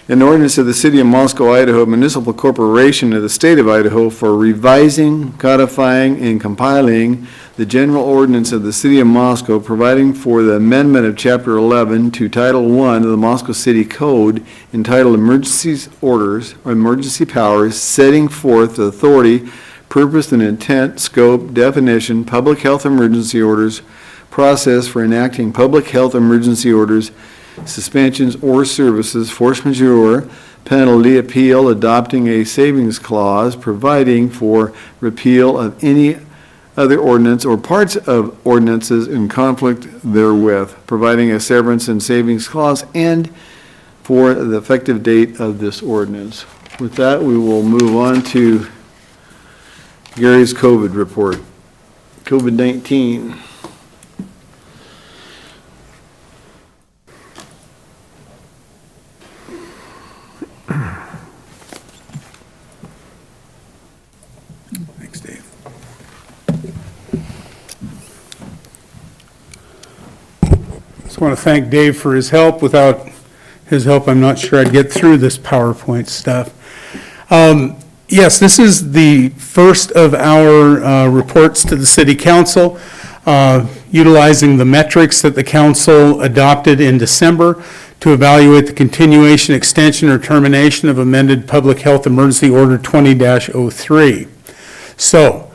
an ordinance of the City of Moscow, Idaho Municipal Corporation of the State of Idaho for revising, codifying, and compiling the general ordinance of the City of Moscow, providing for the amendment of Chapter 11 to Title I of the Moscow City Code entitled Emergency Orders or Emergency Powers, setting forth the authority, purpose and intent, scope, definition, public health emergency orders, process for enacting public health emergency orders, suspensions or services, force majeure, penalty appeal, adopting a savings clause, providing for repeal of any other ordinance or parts of ordinances in conflict therewith, providing a severance and savings clause, and for the effective date of this ordinance. With that, we will move on to Gary's COVID report. COVID-19. Thanks, Dave. Just want to thank Dave for his help. Without his help, I'm not sure I'd get through this PowerPoint stuff. Yes, this is the first of our reports to the City Council, utilizing the metrics that the council adopted in December to evaluate the continuation, extension, or termination of amended Public Health Emergency Order 20-03. So,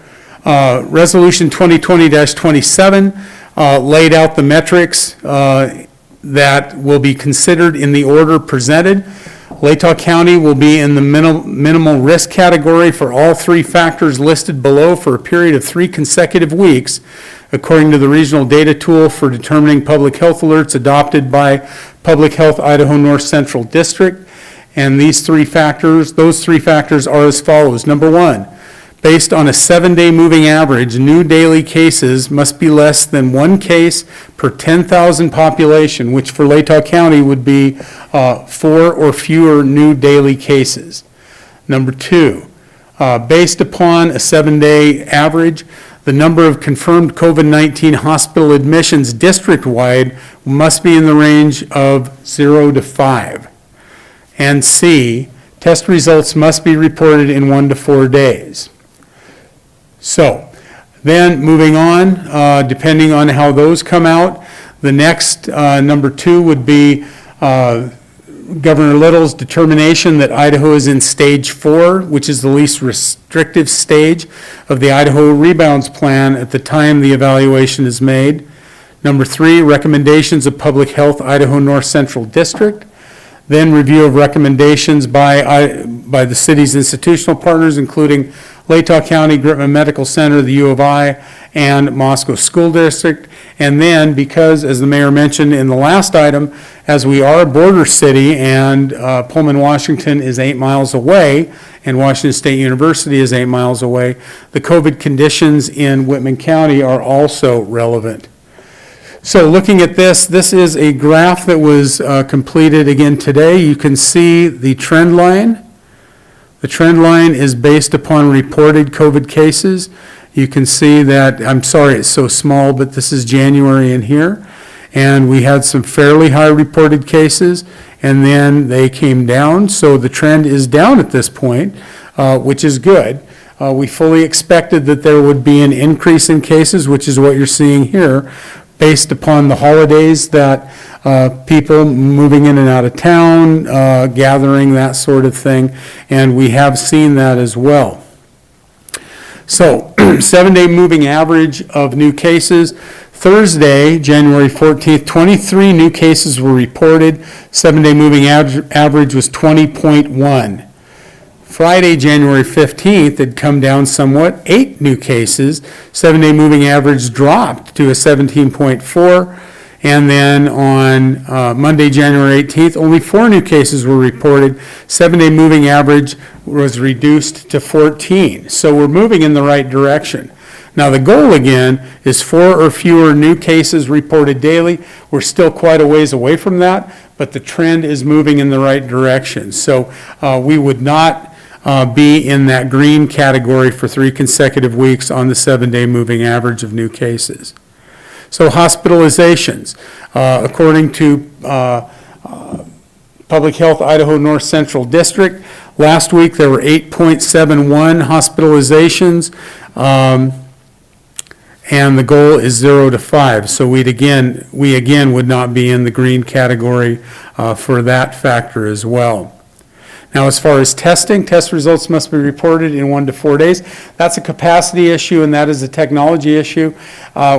Resolution 2020-27 laid out the metrics that will be considered in the order presented. Latah County will be in the minimal risk category for all three factors listed below for a period of 3 consecutive weeks, according to the regional data tool for determining public health alerts adopted by Public Health Idaho North Central District. And those three factors are as follows. Number 1, based on a 7-day moving average, new daily cases must be less than 1 case per 10,000 population, which for Latah County would be 4 or fewer new daily cases. Number 2, based upon a 7-day average, the number of confirmed COVID-19 hospital admissions district-wide must be in the range of 0 to 5. And C, test results must be reported in 1 to 4 days. So, then moving on, depending on how those come out, the next, number 2 would be Governor Little's determination that Idaho is in stage 4, which is the least restrictive stage of the Idaho Rebounds Plan at the time the evaluation is made. Number 3, recommendations of Public Health Idaho North Central District. Then review of recommendations by the city's institutional partners, including Latah County, Gritman Medical Center, the U of I, and Moscow School District. And then, because, as the mayor mentioned in the last item, as we are a border city and Pullman, Washington is 8 miles away, and Washington State University is 8 miles away, the COVID conditions in Whitman County are also relevant. So looking at this is a graph that was completed again today. You can see the trend line. The trend line is based upon reported COVID cases. You can see that, I'm sorry it's so small, but this is January in here. And we had some fairly high reported cases, and then they came down. So the trend is down at this point, which is good. We fully expected that there would be an increase in cases, which is what you're seeing here, based upon the holidays that people moving in and out of town, gathering, that sort of thing, and we have seen that as well. So, 7-day moving average of new cases. Thursday, January 14th, 23 new cases were reported. 7-day moving average was 20.1. Friday, January 15th, had come down somewhat, 8 new cases. 7-day moving average dropped to a 17.4. And then on Monday, January 18th, only 4 new cases were reported. 7-day moving average was reduced to 14. So we're moving in the right direction. Now the goal again is 4 or fewer new cases reported daily. We're still quite a ways away from that, but the trend is moving in the right direction. So we would not be in that green category for 3 consecutive weeks on the 7-day moving average of new cases. So hospitalizations, according to Public Health Idaho North Central District, last week there were 8.71 hospitalizations, and the goal is 0 to 5. So we again would not be in the green category for that factor as well. Now, as far as testing, test results must be reported in 1 to 4 days. That's a capacity issue, and that is a technology issue.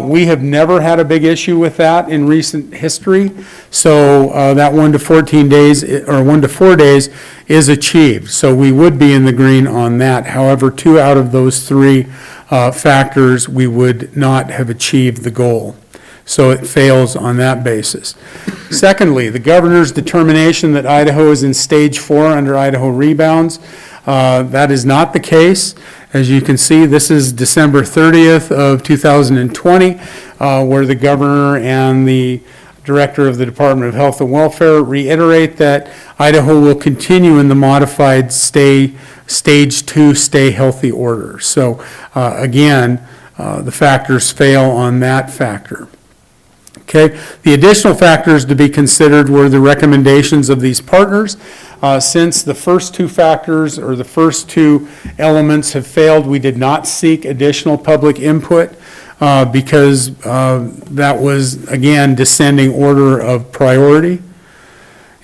We have never had a big issue with that in recent history, so that 1 to 14 days, or 1 to 4 days is achieved. So we would be in the green on that. However, 2 out of those 3 factors, we would not have achieved the goal. So it fails on that basis. Secondly, the governor's determination that Idaho is in stage 4 under Idaho rebounds. That is not the case. As you can see, this is December 30th of 2020, where the governor and the director of the Department of Health and Welfare reiterate that Idaho will continue in the modified stage 2 stay healthy order. So again, the factors fail on that factor. Okay, the additional factors to be considered were the recommendations of these partners. Since the first 2 factors or the first 2 elements have failed, we did not seek additional public input because that was, again, descending order of priority.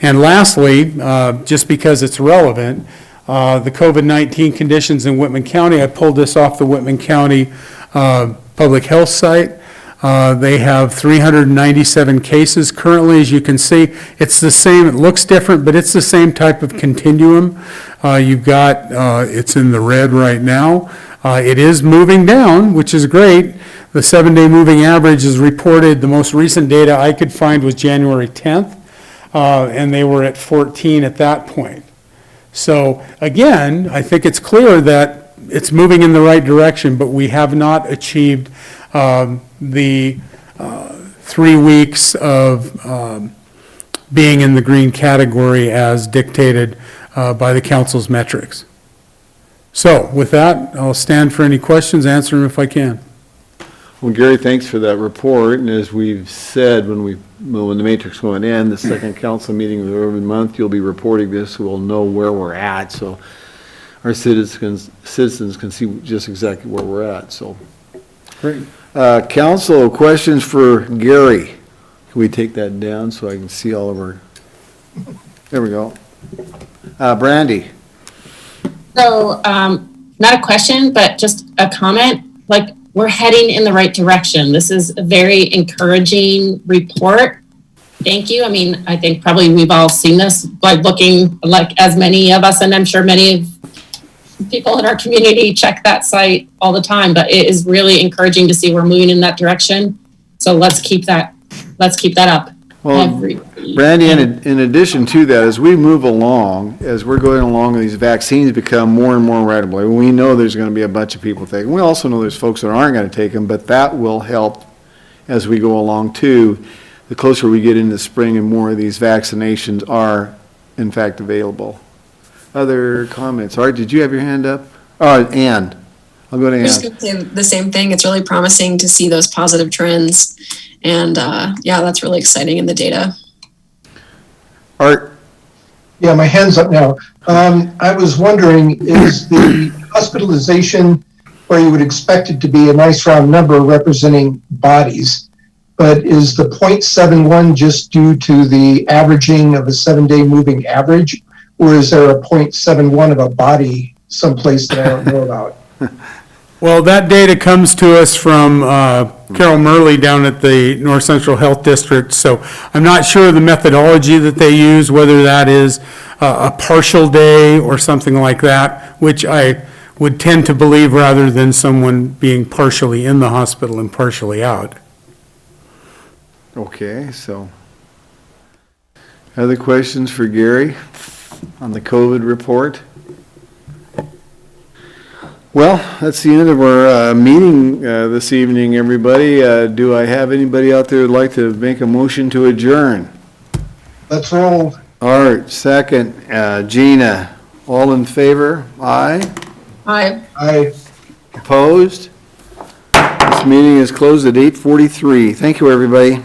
And lastly, just because it's relevant, the COVID-19 conditions in Whitman County, I pulled this off the Whitman County Public Health site. They have 397 cases currently, as you can see. It's the same, it looks different, but it's the same type of continuum. You've got, it's in the red right now. It is moving down, which is great. The 7-day moving average is reported. The most recent data I could find was January 10th, and they were at 14 at that point. So again, I think it's clear that it's moving in the right direction, but we have not achieved the 3 weeks of being in the green category as dictated by the council's metrics. So with that, I'll stand for any questions, answer them if I can. Well, Gary, thanks for that report, and as we've said, when the matrix went in, the second council meeting of every month, you'll be reporting this, so we'll know where we're at, so our citizens can see just exactly where we're at, so. Great. Council, questions for Gary? Can we take that down so I can see all of our, there we go. Brandy. So, not a question, but just a comment, like, we're heading in the right direction. This is a very encouraging report. Thank you. I mean, I think probably we've all seen this, like looking like as many of us, and I'm sure many of people in our community check that site all the time, but it is really encouraging to see we're moving in that direction. So let's keep that up. Well, Brandy, in addition to that, as we move along, as we're going along, these vaccines become more and more readily. We know there's going to be a bunch of people taking. We also know there's folks that aren't going to take them, but that will help as we go along too. The closer we get into spring and more of these vaccinations are in fact available. Other comments? Art, did you have your hand up? Ann. I'll go to Ann. I'm just going to say the same thing. It's really promising to see those positive trends. And yeah, that's really exciting in the data. Art? Yeah, my hand's up now. I was wondering, is the hospitalization where you would expect it to be a nice round number representing bodies, but is the 0.71 just due to the averaging of a 7-day moving average, or is there a 0.71 of a body someplace that I don't know about? Well, that data comes to us from Carol Murley down at the North Central Health District, so I'm not sure of the methodology that they use, whether that is a partial day or something like that, which I would tend to believe rather than someone being partially in the hospital and partially out. Okay, so other questions for Gary on the COVID report? Well, that's the end of our meeting this evening, everybody. Do I have anybody out there who'd like to make a motion to adjourn? Let's roll. Art, second. Gina, all in favor? Aye? Aye. Aye. Opposed? This meeting is closed at 8:43. Thank you, everybody.